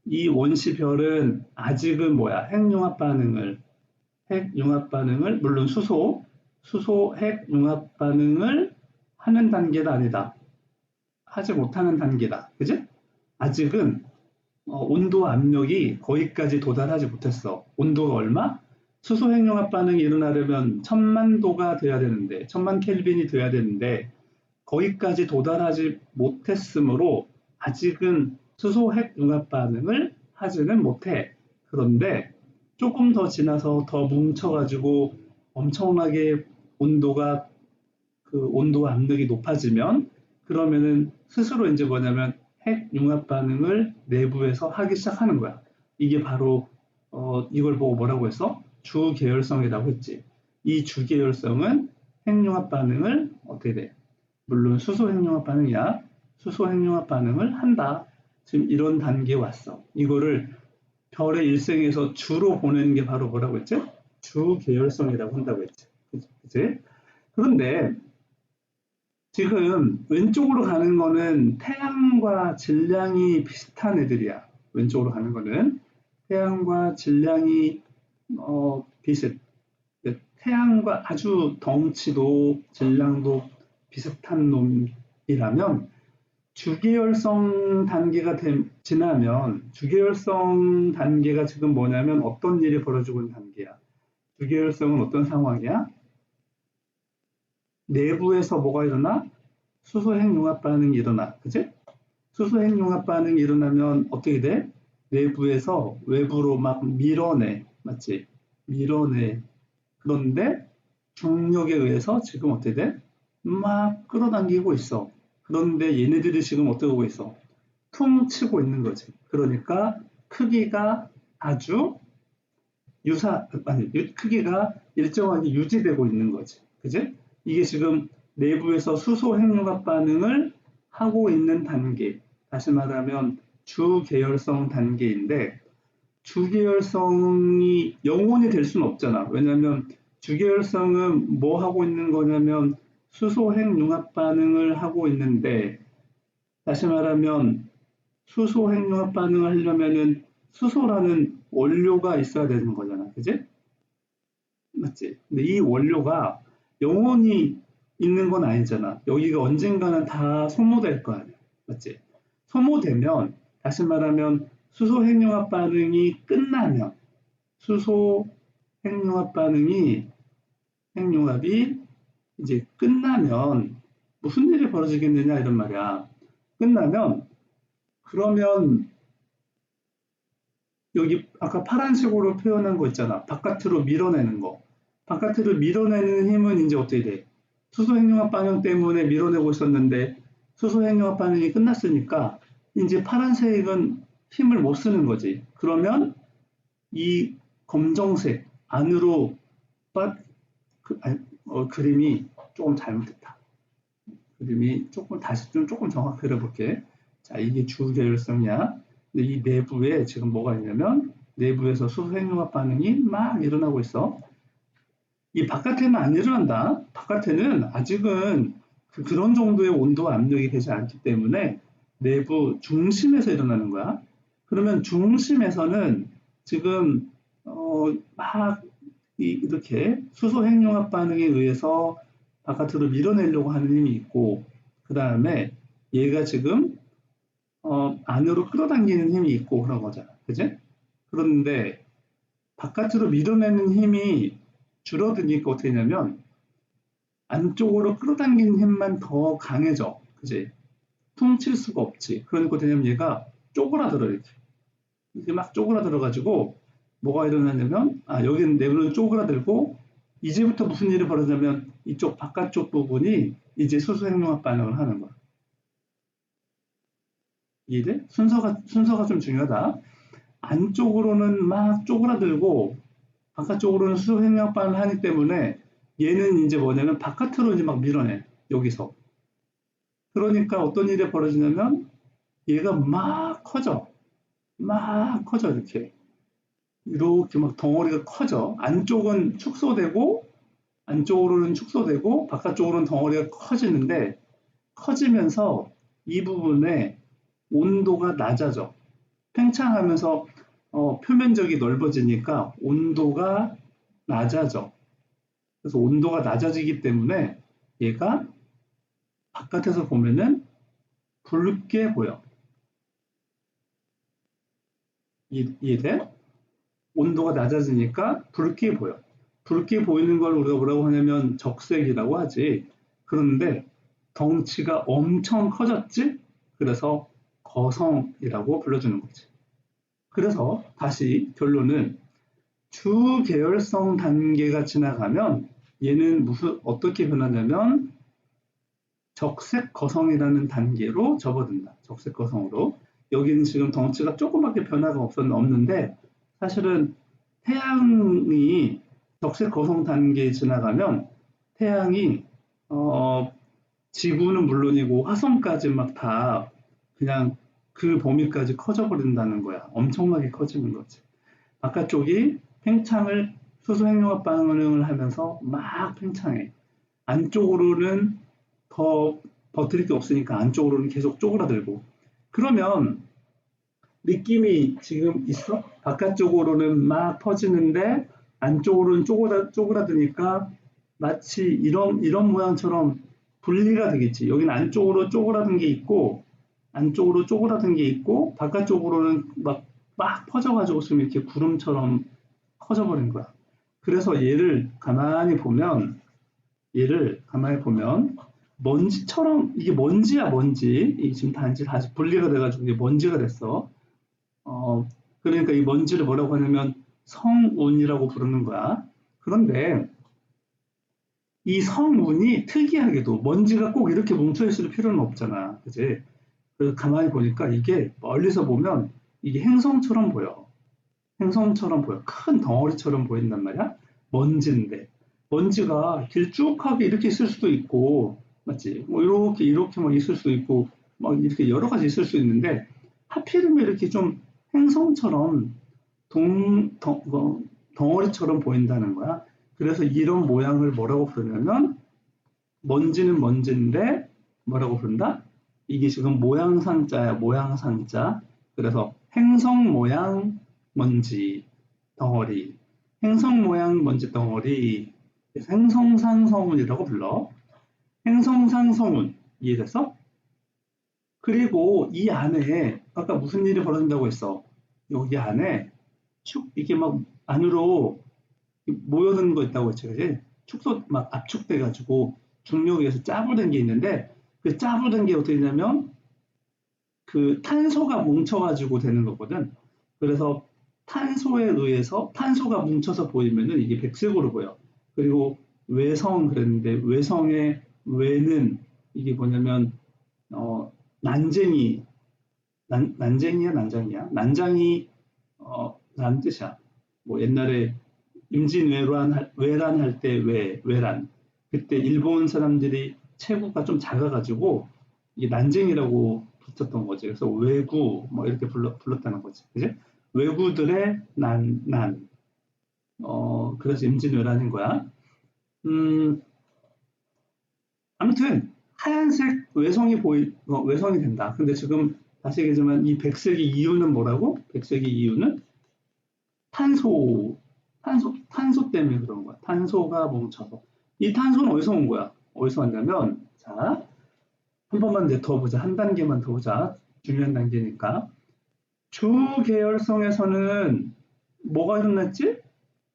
이 원시별은 아직은 뭐야? 핵융합 반응을 물론 수소 핵융합 반응을 하는 단계가 아니다. 하지 못하는 단계다. 그지? 아직은 온도 압력이 거기까지 도달하지 못했어. 온도가 얼마? 수소 핵융합 반응이 일어나려면 1000만 도가 돼야 되는데 1000만 켈빈이 돼야 되는데 거기까지 도달하지 못했으므로 아직은 수소 핵융합 반응을 하지는 못해. 그런데 조금 더 지나서 더 뭉쳐가지고 엄청나게 온도가 온도 압력이 높아지면 그러면은 스스로 이제 뭐냐면 핵융합 반응을 내부에서 하기 시작하는 거야. 이게 바로 이걸 보고 뭐라고 했어? 주계열성이라고 했지. 이 주계열성은 핵융합 반응을 어떻게 돼? 물론 수소 핵융합 반응이야. 수소 핵융합 반응을 한다. 지금 이런 단계에 왔어. 이거를 별의 일생에서 주로 보내는 게 바로 뭐라고 했지? 주계열성이라고 한다고 했지. 그치? 그런데 지금 왼쪽으로 가는 거는 태양과 질량이 비슷한 애들이야. 왼쪽으로 가는 거는 태양과 질량이 비슷. 태양과 아주 덩치도 질량도 비슷한 놈이라면 주계열성 단계가 지나면 주계열성 단계가 지금 뭐냐면 어떤 일이 벌어지고 있는 단계야. 주계열성은 어떤 상황이야? 내부에서 뭐가 일어나? 수소 핵융합 반응이 일어나. 그치? 수소 핵융합 반응이 일어나면 어떻게 돼? 내부에서 외부로 막 밀어내. 맞지? 밀어내. 그런데 중력에 의해서 지금 어떻게 돼? 막 끌어당기고 있어. 그런데 얘네들이 지금 어떻게 하고 있어? 퉁 치고 있는 거지. 그러니까 크기가 아주 크기가 일정하게 유지되고 있는 거지. 그지? 이게 지금 내부에서 수소 핵융합 반응을 하고 있는 단계. 다시 말하면 주계열성 단계인데 주계열성이 영원히 될 수는 없잖아. 왜냐하면 주계열성은 뭐 하고 있는 거냐면 수소 핵융합 반응을 하고 있는데 다시 말하면 수소 핵융합 반응을 하려면은 수소라는 원료가 있어야 되는 거잖아. 그지? 맞지? 근데 이 원료가 영원히 있는 건 아니잖아. 여기가 언젠가는 다 소모될 거 아니야. 맞지? 소모되면 다시 말하면 수소 핵융합 반응이 끝나면 수소 핵융합 반응이 핵융합이 이제 끝나면 무슨 일이 벌어지겠느냐 이런 말이야. 끝나면 그러면 여기 아까 파란색으로 표현한 거 있잖아. 바깥으로 밀어내는 거. 바깥으로 밀어내는 힘은 이제 어떻게 돼? 수소핵융합 반응 때문에 밀어내고 있었는데 수소핵융합 반응이 끝났으니까 이제 파란색은 힘을 못 쓰는 거지. 그러면 이 검정색 안으로 그림이 조금 잘못됐다. 그림이 조금 다시 조금 정확히 그려볼게. 자, 이게 주계열성이야. 근데 이 내부에 지금 뭐가 있냐면 내부에서 수소핵융합 반응이 막 일어나고 있어. 이 바깥에는 안 일어난다. 바깥에는 아직은 그런 정도의 온도와 압력이 되지 않기 때문에 내부 중심에서 일어나는 거야. 그러면 중심에서는 지금 막 이렇게 수소핵융합 반응에 의해서 바깥으로 밀어내려고 하는 힘이 있고, 그 다음에 얘가 지금 안으로 끌어당기는 힘이 있고 그런 거잖아. 그지? 그런데 바깥으로 밀어내는 힘이 줄어드니까 어떻게 되냐면 안쪽으로 끌어당기는 힘만 더 강해져. 그지? 퉁칠 수가 없지. 그러니까 어떻게 되냐면 얘가 쪼그라들어 이렇게. 이게 막 쪼그라들어가지고 뭐가 일어나냐면 여기는 내부는 쪼그라들고 이제부터 무슨 일이 벌어지냐면 이쪽 바깥쪽 부분이 이제 수소핵융합 반응을 하는 거야. 이해돼? 순서가 좀 중요하다. 안쪽으로는 막 쪼그라들고 바깥쪽으로는 수소핵융합 반응을 하기 때문에 얘는 이제 뭐냐면 바깥으로 이제 막 밀어내. 여기서. 그러니까 어떤 일이 벌어지냐면 얘가 막 커져. 막 커져 이렇게. 이렇게 막 덩어리가 커져. 안쪽으로는 축소되고 바깥쪽으로는 덩어리가 커지는데 커지면서 이 부분에 온도가 낮아져. 팽창하면서 표면적이 넓어지니까 온도가 낮아져. 그래서 온도가 낮아지기 때문에 얘가 바깥에서 보면은 붉게 보여. 이해돼? 온도가 낮아지니까 붉게 보여. 붉게 보이는 걸 우리가 뭐라고 하냐면 적색이라고 하지. 그런데 덩치가 엄청 커졌지? 그래서 거성이라고 불러주는 거지. 그래서 다시 결론은 주계열성 단계가 지나가면 얘는 어떻게 변하냐면 적색 거성이라는 단계로 접어든다. 적색 거성으로. 여기는 지금 덩치가 조그맣게 변화가 없는데 사실은 태양이 적색 거성 단계에 지나가면 태양이 지구는 물론이고 화성까지 막 다 그냥 그 범위까지 커져 버린다는 거야. 엄청나게 커지는 거지. 바깥쪽이 팽창을 수소핵융합 반응을 하면서 막 팽창해. 안쪽으로는 더 버틸 게 없으니까 안쪽으로는 계속 쪼그라들고. 그러면 느낌이 지금 있어? 바깥쪽으로는 막 퍼지는데 안쪽으로는 쪼그라드니까 마치 이런 모양처럼 분리가 되겠지. 여기는 안쪽으로 쪼그라든 게 있고 안쪽으로 쪼그라든 게 있고 바깥쪽으로는 막 퍼져가지고 지금 이렇게 구름처럼 커져버린 거야. 그래서 얘를 가만히 보면 먼지처럼 이게 먼지야 먼지. 이게 지금 다시 분리가 돼가지고 이게 먼지가 됐어. 그러니까 이 먼지를 뭐라고 하냐면 성운이라고 부르는 거야. 그런데 이 성운이 특이하게도 먼지가 꼭 이렇게 뭉쳐있을 필요는 없잖아. 그지? 그래서 가만히 보니까 이게 멀리서 보면 이게 행성처럼 보여. 행성처럼 보여. 큰 덩어리처럼 보인단 말이야. 먼지인데. 먼지가 길쭉하게 이렇게 있을 수도 있고, 맞지? 뭐 이렇게 막 있을 수도 있고, 막 이렇게 여러 가지 있을 수 있는데, 하필이면 이렇게 좀 행성처럼 덩어리처럼 보인다는 거야. 그래서 이런 모양을 뭐라고 부르냐면, 먼지는 먼지인데, 뭐라고 부른다? 이게 지금 모양상자야, 모양상자. 그래서 행성 모양 먼지 덩어리, 행성 모양 먼지 덩어리, 행성상성운이라고 불러. 행성상성운, 이해됐어? 그리고 이 안에 아까 무슨 일이 벌어진다고 했어? 여기 안에 이게 막 안으로 모여드는 거 있다고 했지, 그지? 축소 막 압축돼가지고 중력에 의해서 짜부된 게 있는데 그 짜부된 게 어떻게 되냐면 그 탄소가 뭉쳐가지고 되는 거거든. 그래서 탄소에 의해서 탄소가 뭉쳐서 보이면은 이게 백색으로 보여. 그리고 외성 그랬는데 외성의 외는 이게 뭐냐면 난쟁이 난쟁이야 난장이야 난장이 라는 뜻이야. 뭐 옛날에 임진왜란 외란 할 때 외란 그때 일본 사람들이 체구가 좀 작아가지고 이게 난쟁이라고 붙였던 거지. 그래서 외구 뭐 이렇게 불렀다는 거지. 그지? 외구들의 그래서 임진왜란인 거야. 음, 아무튼 하얀색 외성이 된다. 근데 지금 다시 얘기하지만 이 백색의 이유는 뭐라고? 백색의 이유는 탄소 때문에 그런 거야. 탄소가 뭉쳐서. 이 탄소는 어디서 온 거야? 어디서 왔냐면, 자, 한 번만 이제 더 보자. 한 단계만 더 보자. 중요한 단계니까. 주계열성에서는 뭐가 일어났지?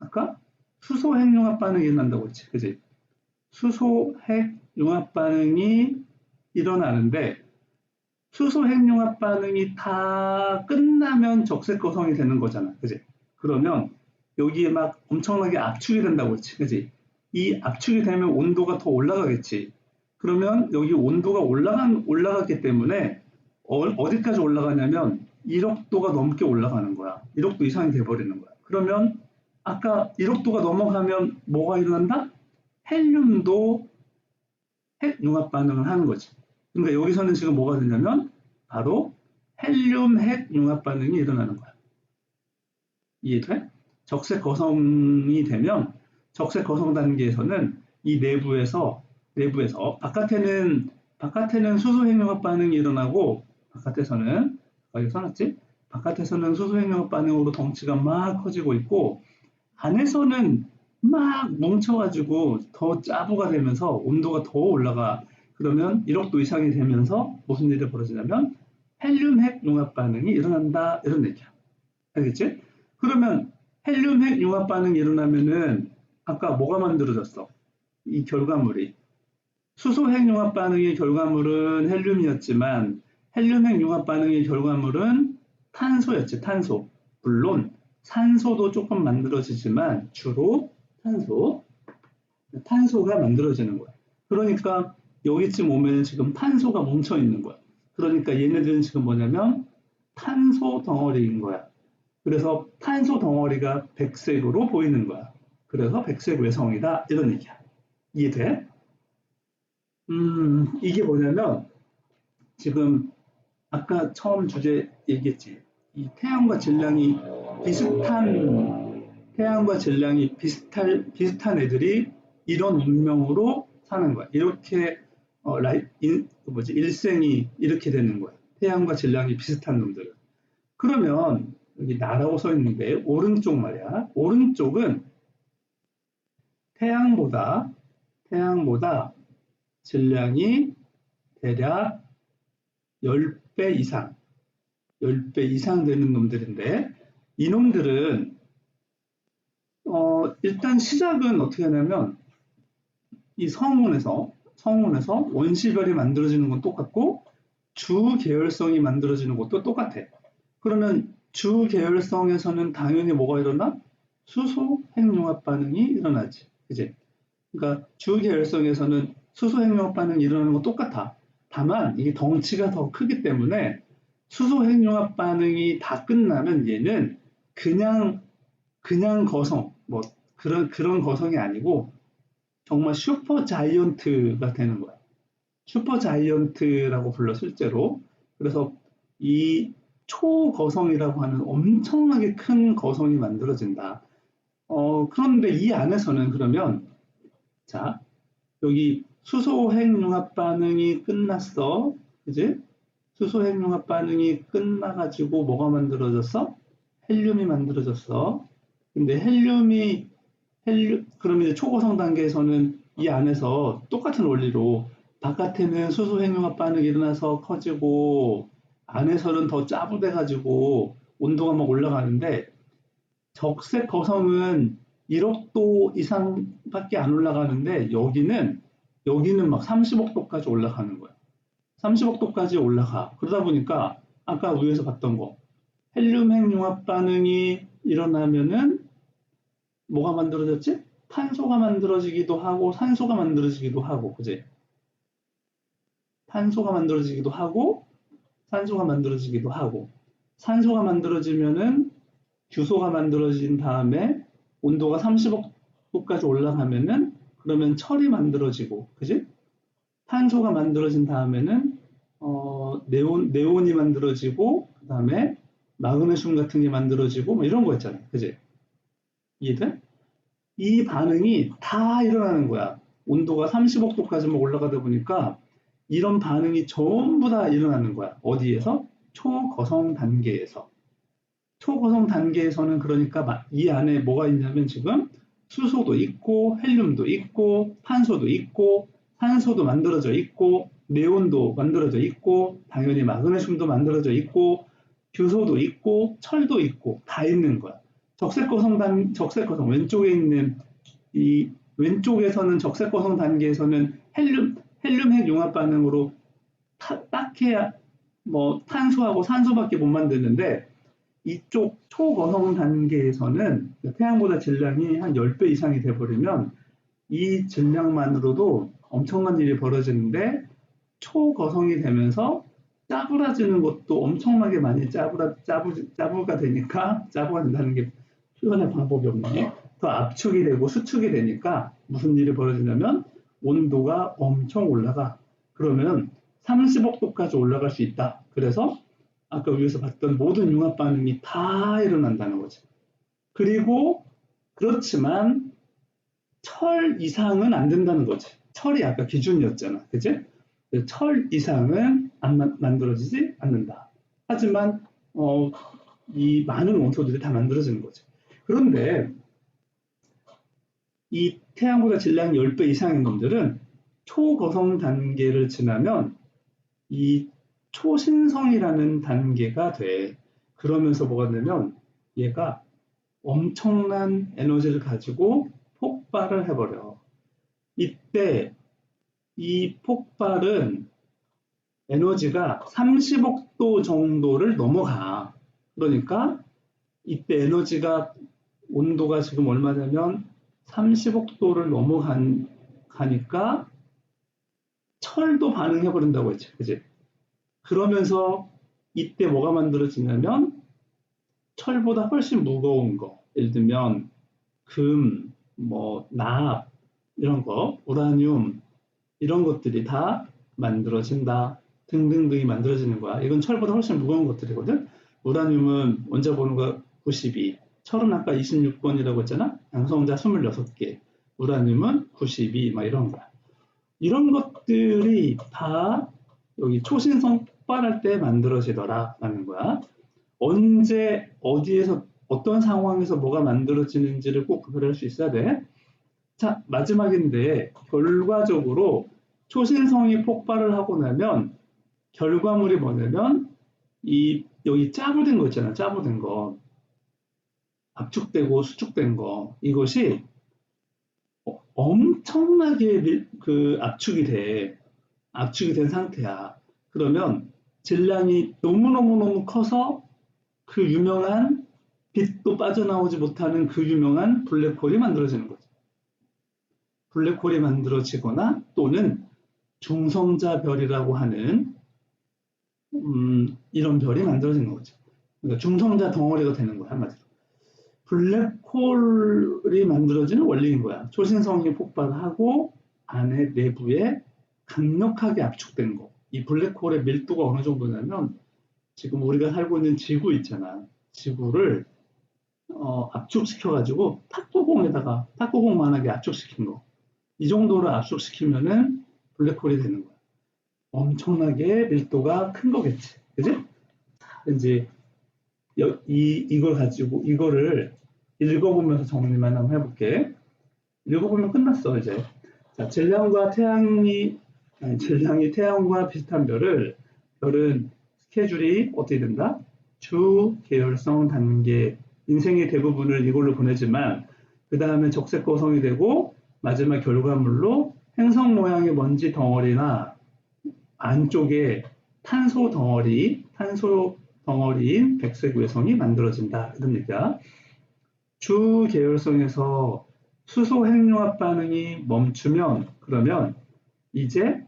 아까 수소 핵융합 반응이 일어난다고 했지. 그지? 수소 핵융합 반응이 일어나는데 수소 핵융합 반응이 다 끝나면 적색 거성이 되는 거잖아. 그지? 그러면 여기에 막 엄청나게 압축이 된다고 했지. 그지? 이 압축이 되면 온도가 더 올라가겠지. 그러면 여기 온도가 올라갔기 때문에 어디까지 올라가냐면 1억 도가 넘게 올라가는 거야. 1억 도 이상이 돼버리는 거야. 그러면 아까 1억 도가 넘어가면 뭐가 일어난다? 헬륨도 핵융합 반응을 하는 거지. 그러니까 여기서는 지금 뭐가 되냐면 바로 헬륨 핵융합 반응이 일어나는 거야. 이해돼? 적색 거성이 되면 적색 거성 단계에서는 이 내부에서 바깥에는 수소 핵융합 반응이 일어나고 바깥에서는 여기 써놨지? 바깥에서는 수소 핵융합 반응으로 덩치가 막 커지고 있고 안에서는 막 뭉쳐가지고 더 짜부가 되면서 온도가 더 올라가. 그러면 1억 도 이상이 되면서 무슨 일이 벌어지냐면 헬륨 핵 융합 반응이 일어난다 이런 얘기야. 알겠지? 그러면 헬륨 핵 융합 반응이 일어나면은 아까 뭐가 만들어졌어? 이 결과물이 수소 핵 융합 반응의 결과물은 헬륨이었지만 헬륨 핵 융합 반응의 결과물은 탄소였지. 탄소. 물론 산소도 조금 만들어지지만 주로 탄소가 만들어지는 거야. 그러니까 여기쯤 오면 지금 탄소가 뭉쳐 있는 거야. 그러니까 얘네들은 지금 뭐냐면 탄소 덩어리인 거야. 그래서 탄소 덩어리가 백색으로 보이는 거야. 그래서 백색 외성이다 이런 얘기야. 이해돼? 이게 뭐냐면 지금 아까 처음 주제 얘기했지. 이 태양과 질량이 비슷한 애들이 이런 운명으로 사는 거야. 이렇게 일생이 이렇게 되는 거야. 태양과 질량이 비슷한 놈들은. 그러면 여기 나라고 써 있는데 오른쪽 말이야. 오른쪽은 태양보다 질량이 대략 10배 이상 10배 이상 되는 놈들인데 이놈들은 일단 시작은 어떻게 하냐면 이 성운에서 원시별이 만들어지는 건 똑같고 주 계열성이 만들어지는 것도 똑같아. 그러면 주 계열성에서는 당연히 뭐가 일어나? 수소 핵융합 반응이 일어나지. 그지? 그러니까 주 계열성에서는 수소 핵융합 반응이 일어나는 건 똑같아. 다만 이게 덩치가 더 크기 때문에 수소 핵융합 반응이 다 끝나면 얘는 그냥 거성, 뭐 그런 거성이 아니고 정말 슈퍼 자이언트가 되는 거야. 슈퍼 자이언트라고 불러 실제로. 그래서 이 초거성이라고 하는 엄청나게 큰 거성이 만들어진다. 그런데 이 안에서는 그러면 자 여기 수소 핵융합 반응이 끝났어, 그지? 수소 핵융합 반응이 끝나가지고 뭐가 만들어졌어? 헬륨이 만들어졌어. 근데 그러면 이제 초고성 단계에서는 이 안에서 똑같은 원리로 바깥에는 수소 핵융합 반응이 일어나서 커지고 안에서는 더 짜부돼가지고 온도가 막 올라가는데 적색 거성은 1억 도 이상밖에 안 올라가는데 여기는 막 30억 도까지 올라가는 거야. 30억 도까지 올라가. 그러다 보니까 아까 위에서 봤던 거. 헬륨핵 융합 반응이 일어나면은 뭐가 만들어졌지? 탄소가 만들어지기도 하고 산소가 만들어지기도 하고, 그지? 탄소가 만들어지기도 하고 산소가 만들어지기도 하고, 산소가 만들어지면은 규소가 만들어진 다음에 온도가 30억 도까지 올라가면은 그러면 철이 만들어지고, 그지? 탄소가 만들어진 다음에는 네온이 만들어지고, 그 다음에 마그네슘 같은 게 만들어지고, 뭐 이런 거 있잖아요, 그지? 이해돼? 이 반응이 다 일어나는 거야. 온도가 30억 도까지만 올라가다 보니까 이런 반응이 전부 다 일어나는 거야. 어디에서? 초거성 단계에서. 초고성 단계에서는 그러니까 이 안에 뭐가 있냐면 지금 수소도 있고 헬륨도 있고 탄소도 있고 산소도 만들어져 있고 네온도 만들어져 있고 당연히 마그네슘도 만들어져 있고 규소도 있고 철도 있고 다 있는 거야. 적색거성 왼쪽에 있는 이 왼쪽에서는 적색거성 단계에서는 헬륨핵 융합 반응으로 딱히 뭐 탄소하고 산소밖에 못 만드는데 이쪽 초거성 단계에서는 태양보다 질량이 한 10배 이상이 돼버리면 이 질량만으로도 엄청난 일이 벌어지는데 초거성이 되면서 짜부라지는 것도 엄청나게 많이 짜부가 되니까 짜부가 된다는 게 표현의 방법이 없네. 더 압축이 되고 수축이 되니까 무슨 일이 벌어지냐면 온도가 엄청 올라가. 그러면 30억 도까지 올라갈 수 있다. 그래서 아까 위에서 봤던 모든 융합 반응이 다 일어난다는 거지. 그리고 그렇지만 철 이상은 안 된다는 거지. 철이 아까 기준이었잖아. 그치? 철 이상은 안 만들어지지 않는다. 하지만 이 많은 원소들이 다 만들어지는 거지. 그런데 이 태양보다 질량이 10배 이상인 놈들은 초거성 단계를 지나면 이 초신성이라는 단계가 돼. 그러면서 뭐가 되냐면 얘가 엄청난 에너지를 가지고 폭발을 해버려. 이때 이 폭발은 에너지가 30억 도 정도를 넘어가. 그러니까 이때 에너지가 온도가 지금 얼마냐면 30억 도를 넘어가니까 철도 반응해버린다고 했지. 그지? 그러면서 이때 뭐가 만들어지냐면 철보다 훨씬 무거운 거. 예를 들면 금, 뭐 납, 이런 거, 우라늄 이런 것들이 다 만들어진다. 등등등이 만들어지는 거야. 이건 철보다 훨씬 무거운 것들이거든. 우라늄은 원자 번호가 92, 철은 아까 26번이라고 했잖아. 양성자 26개, 우라늄은 92, 막 이런 거야. 이런 것들이 다 여기 초신성 폭발할 때 만들어지더라라는 거야. 언제 어디에서 어떤 상황에서 뭐가 만들어지는지를 꼭 구별할 수 있어야 돼. 자, 마지막인데 결과적으로 초신성이 폭발을 하고 나면 결과물이 뭐냐면 이 여기 짜부된 거 있잖아. 짜부된 거. 압축되고 수축된 거. 이것이 엄청나게 그 압축이 돼. 압축이 된 상태야. 그러면 질량이 너무너무너무 커서 그 유명한 빛도 빠져나오지 못하는 그 유명한 블랙홀이 만들어지는 거죠. 블랙홀이 만들어지거나 또는 중성자별이라고 하는 이런 별이 만들어지는 거죠. 그러니까 중성자 덩어리가 되는 거야, 한마디로. 블랙홀이 만들어지는 원리인 거야. 초신성이 폭발하고 안에 내부에 강력하게 압축된 거. 이 블랙홀의 밀도가 어느 정도냐면 지금 우리가 살고 있는 지구 있잖아. 지구를 압축시켜가지고 탁구공만하게 압축시킨 거. 이 정도로 압축시키면은 블랙홀이 되는 거야. 엄청나게 밀도가 큰 거겠지. 그지? 이제 이걸 가지고 이거를 읽어보면서 정리만 한번 해볼게. 읽어보면 끝났어 이제. 자, 질량이 태양과 비슷한 별은 스케줄이 어떻게 된다? 주 계열성 단계 인생의 대부분을 이걸로 보내지만 그 다음에 적색거성이 되고 마지막 결과물로 행성 모양의 먼지 덩어리나 안쪽에 탄소 덩어리인 백색 외성이 만들어진다. 이런 얘기야. 주 계열성에서 수소 핵융합 반응이 멈추면 그러면 이제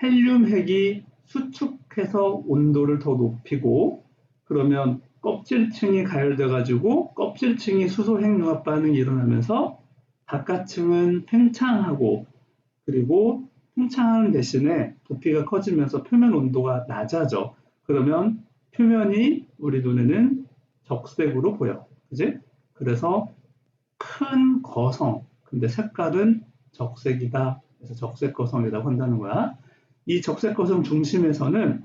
헬륨 핵이 수축해서 온도를 더 높이고 그러면 껍질층이 가열돼 가지고 껍질층이 수소 핵융합 반응이 일어나면서 바깥층은 팽창하고 그리고 팽창하는 대신에 부피가 커지면서 표면 온도가 낮아져. 그러면 표면이 우리 눈에는 적색으로 보여. 그지? 그래서 큰 거성, 근데 색깔은 적색이다. 그래서 적색 거성이라고 한다는 거야. 이 적색 거성 중심에서는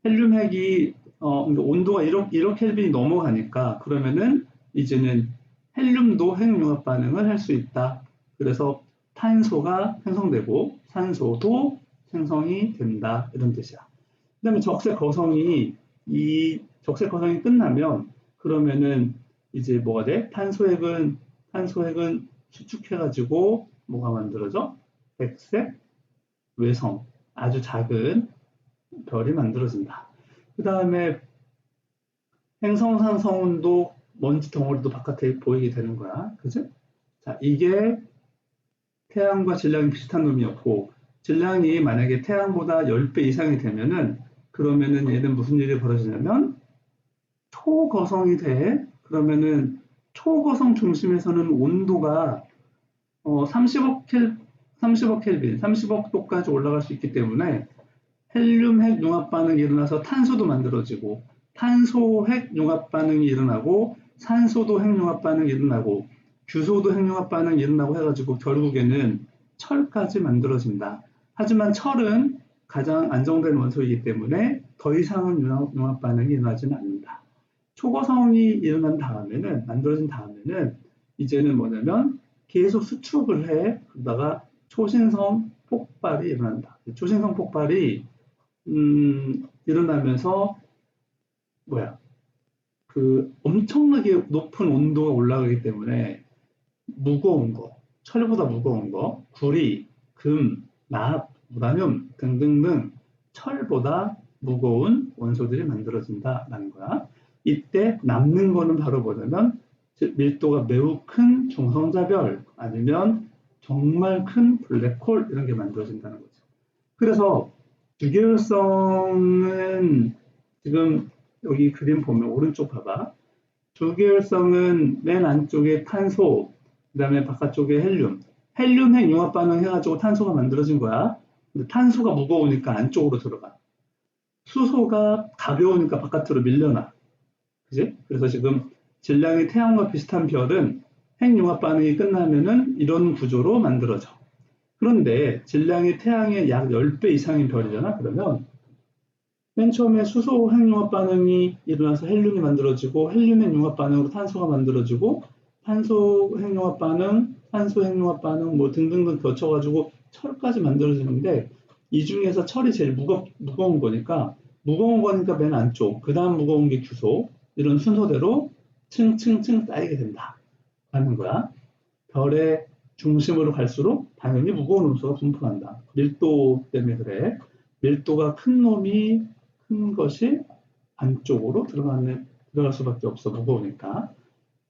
헬륨 핵이 그러니까 온도가 1억 켈빈이 넘어가니까 그러면은 이제는 헬륨도 핵융합 반응을 할 수 있다. 그래서 탄소가 생성되고 산소도 생성이 된다. 이런 뜻이야. 그다음에 이 적색 거성이 끝나면 그러면은 이제 뭐가 돼? 탄소핵은 수축해가지고 뭐가 만들어져? 백색 외성, 아주 작은 별이 만들어진다. 그 다음에 행성상성운도 먼지 덩어리도 바깥에 보이게 되는 거야. 그죠? 자, 이게 태양과 질량이 비슷한 놈이었고, 질량이 만약에 태양보다 10배 이상이 되면은, 그러면은 얘는 무슨 일이 벌어지냐면, 초거성이 돼. 그러면은, 초거성 중심에서는 온도가 30억 켈빈, 30억 도까지 올라갈 수 있기 때문에, 헬륨 핵 융합 반응이 일어나서 탄소도 만들어지고 탄소 핵 융합 반응이 일어나고 산소도 핵 융합 반응이 일어나고 규소도 핵 융합 반응이 일어나고 해가지고 결국에는 철까지 만들어진다. 하지만 철은 가장 안정된 원소이기 때문에 더 이상은 융합 반응이 일어나지는 않는다. 초고성이 만들어진 다음에는 이제는 뭐냐면 계속 수축을 해. 그러다가 초신성 폭발이 일어난다. 초신성 폭발이 일어나면서 그 엄청나게 높은 온도가 올라가기 때문에 무거운 거, 철보다 무거운 거, 구리, 금, 납, 우라늄 등등등 철보다 무거운 원소들이 만들어진다라는 거야. 이때 남는 거는 바로 뭐냐면 밀도가 매우 큰 중성자별 아니면 정말 큰 블랙홀 이런 게 만들어진다는 거죠. 그래서 주계열성은 지금 여기 그림 보면 오른쪽 봐봐. 주계열성은 맨 안쪽에 탄소, 그 다음에 바깥쪽에 헬륨. 헬륨 핵 융합 반응 해가지고 탄소가 만들어진 거야. 근데 탄소가 무거우니까 안쪽으로 들어가. 수소가 가벼우니까 바깥으로 밀려나. 그지? 그래서 지금 질량이 태양과 비슷한 별은 핵 융합 반응이 끝나면은 이런 구조로 만들어져. 그런데 질량이 태양의 약 10배 이상인 별이잖아. 그러면 맨 처음에 수소 핵융합 반응이 일어나서 헬륨이 만들어지고 헬륨 핵융합 반응으로 탄소가 만들어지고 탄소 핵융합 반응, 산소 핵융합 반응 뭐 등등등 거쳐가지고 철까지 만들어지는데 이 중에서 철이 제일 무거운 거니까 맨 안쪽, 그 다음 무거운 게 규소 이런 순서대로 층층층 쌓이게 된다 하는 거야. 별의 중심으로 갈수록 당연히 무거운 음수가 분포한다. 밀도 때문에 그래. 밀도가 큰 것이 안쪽으로 들어갈 수밖에 없어. 무거우니까.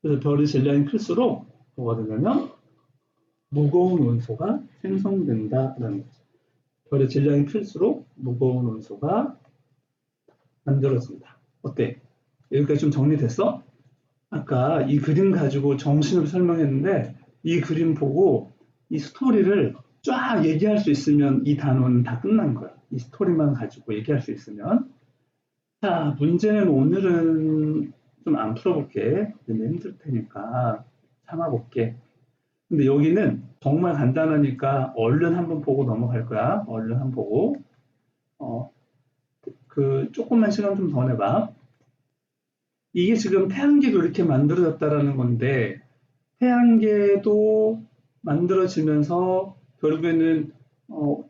그래서 별의 질량이 클수록 뭐가 되냐면 무거운 원소가 생성된다라는 거죠. 별의 질량이 클수록 무거운 원소가 만들어진다. 어때? 여기까지 좀 정리됐어? 아까 이 그림 가지고 정신을 설명했는데 이 그림 보고 이 스토리를 쫙 얘기할 수 있으면 이 단원은 다 끝난 거야. 이 스토리만 가지고 얘기할 수 있으면. 자, 문제는 오늘은 좀 안 풀어볼게. 힘들 테니까 참아볼게. 근데 여기는 정말 간단하니까 얼른 한번 보고 넘어갈 거야. 얼른 한번 보고. 조금만 시간 좀 더 내봐. 이게 지금 태양계도 이렇게 만들어졌다라는 건데, 태양계도 만들어지면서 결국에는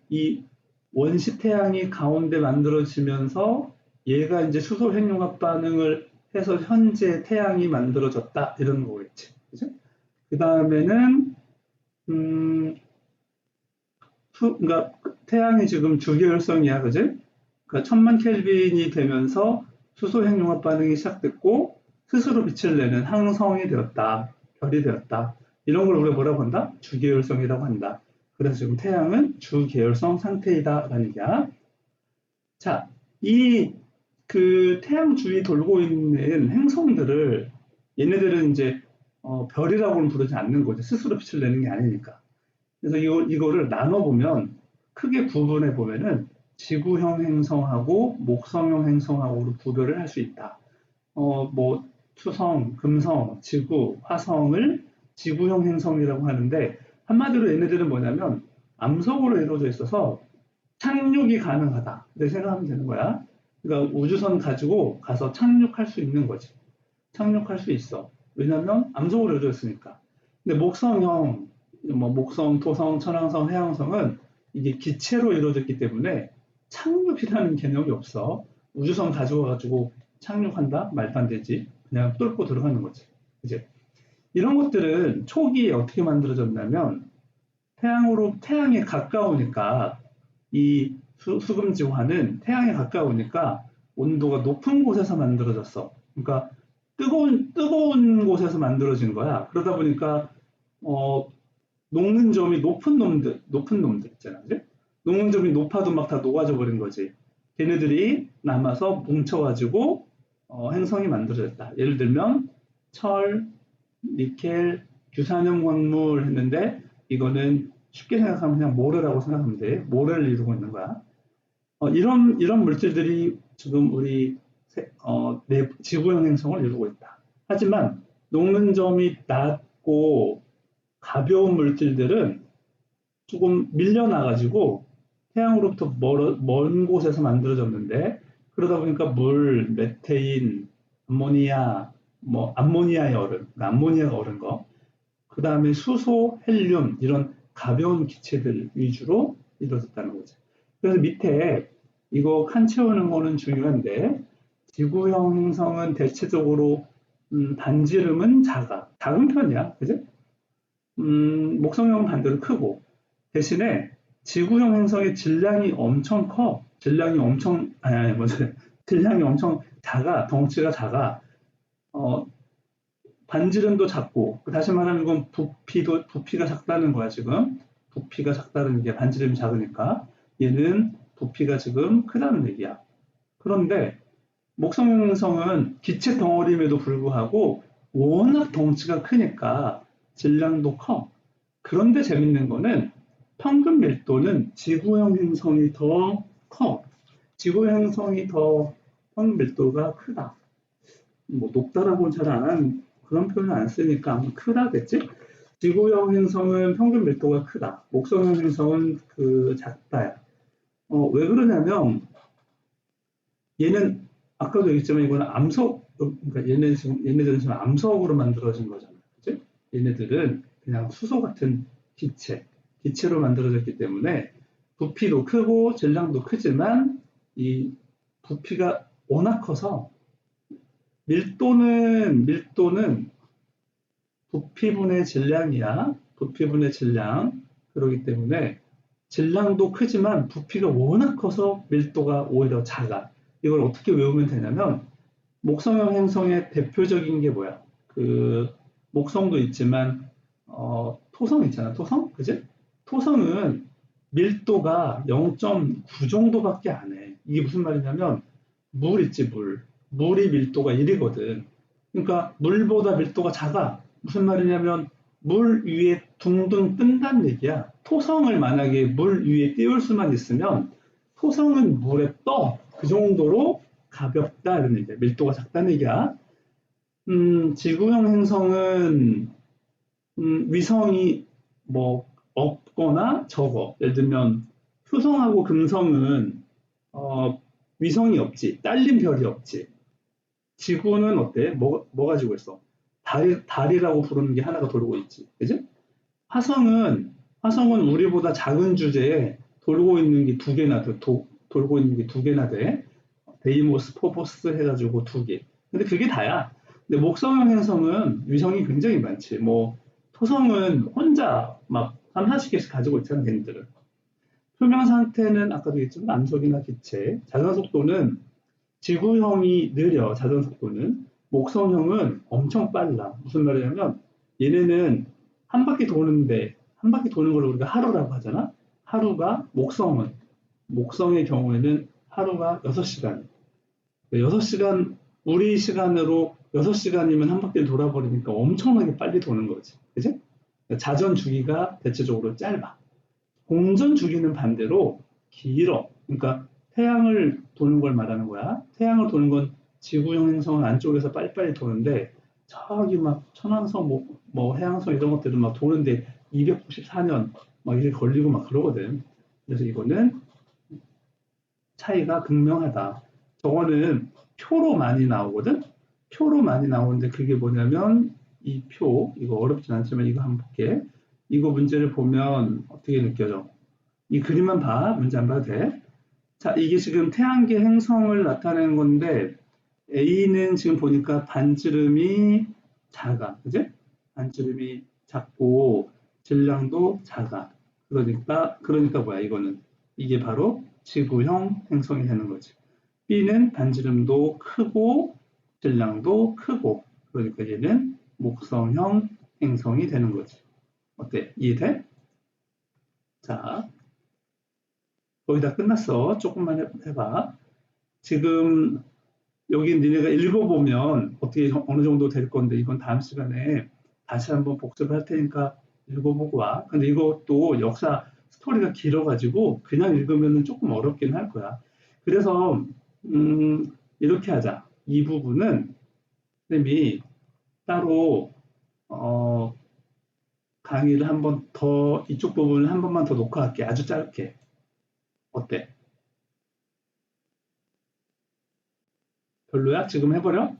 이 원시 태양이 가운데 만들어지면서 얘가 이제 수소 핵융합 반응을 해서 현재 태양이 만들어졌다 이런 거겠지. 그죠? 그 다음에는 그러니까 태양이 지금 주계열성이야, 그지? 그러니까 1000만 켈빈이 되면서 수소 핵융합 반응이 시작됐고 스스로 빛을 내는 항성이 되었다. 별이 되었다. 이런 걸 우리가 뭐라고 한다? 주계열성이라고 한다. 그래서 지금 태양은 주계열성 상태이다라는 얘기야. 자, 이 그 태양 주위 돌고 있는 행성들을 얘네들은 이제 별이라고는 부르지 않는 거죠. 스스로 빛을 내는 게 아니니까. 그래서 이거를 나눠보면 크게 구분해 보면은 지구형 행성하고 목성형 행성하고로 구별을 할 수 있다. 뭐 수성, 금성, 지구, 화성을 지구형 행성이라고 하는데 한마디로 얘네들은 뭐냐면 암석으로 이루어져 있어서 착륙이 가능하다. 이렇게 생각하면 되는 거야. 그러니까 우주선 가지고 가서 착륙할 수 있는 거지. 착륙할 수 있어. 왜냐면 암석으로 이루어져 있으니까. 근데 목성형, 뭐 목성, 토성, 천왕성, 해왕성은 이게 기체로 이루어졌기 때문에 착륙이라는 개념이 없어. 우주선 가지고 가지고 착륙한다? 말도 안 되지. 그냥 뚫고 들어가는 거지. 이제 이런 것들은 초기에 어떻게 만들어졌냐면 태양에 가까우니까 이 수금지화는 태양에 가까우니까 온도가 높은 곳에서 만들어졌어. 그러니까 뜨거운 곳에서 만들어진 거야. 그러다 보니까 어, 녹는 점이 높은 놈들 있잖아, 그지? 녹는 점이 높아도 막 다 녹아져 버린 거지. 걔네들이 남아서 뭉쳐가지고 행성이 만들어졌다. 예를 들면 철, 니켈, 규산염 광물 했는데 이거는 쉽게 생각하면 그냥 모래라고 생각하면 돼. 모래를 이루고 있는 거야. 이런 물질들이 지금 우리 지구형 행성을 이루고 있다. 하지만 녹는 점이 낮고 가벼운 물질들은 조금 밀려나가지고 태양으로부터 먼 곳에서 만들어졌는데 그러다 보니까 물, 메테인, 암모니아, 뭐 암모니아의 얼음, 암모니아가 얼은 거, 그 다음에 수소, 헬륨 이런 가벼운 기체들 위주로 이루어졌다는 거죠. 그래서 밑에 이거 칸 채우는 거는 중요한데 지구형 행성은 대체적으로 반지름은 작은 편이야, 그지? 목성형은 반대로 크고 대신에 지구형 행성의 질량이 엄청 커. 질량이 엄청 작아. 덩치가 작아. 어, 반지름도 작고, 다시 말하면 이건 부피가 작다는 거야, 지금. 부피가 작다는 게 반지름이 작으니까. 얘는 부피가 지금 크다는 얘기야. 그런데 목성 행성은 기체 덩어리임에도 불구하고 워낙 덩치가 크니까 질량도 커. 그런데 재밌는 거는 평균 밀도는 지구형 행성이 더 커. 지구형 행성이 더 평균 밀도가 크다. 뭐 높다라고는 잘 안 한 그런 표현을 안 쓰니까 아마 크다겠지? 지구형 행성은 평균 밀도가 크다. 목성형 행성은 작다야. 왜 그러냐면 얘는 아까도 얘기했지만 이거는 그러니까 얘네들은 지금 암석으로 만들어진 거잖아. 그치? 얘네들은 그냥 수소 같은 기체로 만들어졌기 때문에 부피도 크고 질량도 크지만 이 부피가 워낙 커서 밀도는 부피분의 질량이야. 부피분의 질량. 그렇기 때문에 질량도 크지만 부피가 워낙 커서 밀도가 오히려 작아. 이걸 어떻게 외우면 되냐면 목성형 행성의 대표적인 게 뭐야? 목성도 있지만 토성 있잖아. 토성? 그지? 토성은 밀도가 0.9 정도밖에 안 해. 이게 무슨 말이냐면 물 있지, 물. 물이 밀도가 1이거든. 그러니까 물보다 밀도가 작아. 무슨 말이냐면 물 위에 둥둥 뜬다는 얘기야. 토성을 만약에 물 위에 띄울 수만 있으면 토성은 물에 떠. 그 정도로 가볍다 이런 얘기야. 밀도가 작다는 얘기야. 지구형 행성은 위성이 뭐 없거나 적어. 예를 들면 수성하고 금성은 위성이 없지. 딸린 별이 없지. 지구는 어때? 뭐 가지고 있어? 달이라고 부르는 게 하나가 돌고 있지. 그지? 화성은 우리보다 작은 주제에 돌고 있는 게 두 개나 돼. 돌고 있는 게 두 개나 돼. 데이모스, 포보스 해가지고 두 개. 근데 그게 다야. 근데 목성형 행성은 위성이 굉장히 많지. 뭐 토성은 혼자 막 3, 40개씩 가지고 있잖아, 걔네들은. 표면 상태는 아까도 얘기했지만 암석이나 기체, 자전 속도는 지구형이 느려, 자전 속도는. 목성형은 엄청 빨라. 무슨 말이냐면 얘네는 한 바퀴 도는데, 한 바퀴 도는 걸 우리가 하루라고 하잖아. 하루가, 목성의 경우에는 하루가 6시간. 6시간, 우리 시간으로 6시간이면 한 바퀴를 돌아버리니까 엄청나게 빨리 도는 거지. 그지? 자전 주기가 대체적으로 짧아. 공전 주기는 반대로 길어. 그러니까 태양을 도는 걸 말하는 거야. 태양을 도는 건 지구형 행성은 안쪽에서 빨리빨리 도는데 저기 막 천왕성, 뭐 해왕성 이런 것들은 막 도는데 294년 막 이렇게 걸리고 막 그러거든. 그래서 이거는 차이가 극명하다. 저거는 표로 많이 나오거든. 표로 많이 나오는데 그게 뭐냐면 이 표, 이거 어렵진 않지만 이거 한번 볼게. 이거 문제를 보면 어떻게 느껴져? 이 그림만 봐. 문제 안 봐도 돼. 자, 이게 지금 태양계 행성을 나타내는 건데 A는 지금 보니까 반지름이 작아. 그지? 반지름이 작고 질량도 작아. 그러니까 뭐야, 이거는. 이게 바로 지구형 행성이 되는 거지. B는 반지름도 크고 질량도 크고 그러니까 얘는 목성형 행성이 되는 거지. 어때? 이해돼? 자, 거의 다 끝났어. 조금만 해봐. 지금 여기 니네가 읽어보면 어떻게 어느 정도 될 건데 이건 다음 시간에 다시 한번 복습할 테니까 읽어보고 와. 근데 이것도 역사 스토리가 길어가지고 그냥 읽으면 조금 어렵긴 할 거야. 그래서 이렇게 하자. 이 부분은 선생님이 따로 어, 강의를 한번 더 이쪽 부분을 한 번만 더 녹화할게. 아주 짧게. 어때? 별로야? 지금 해버려?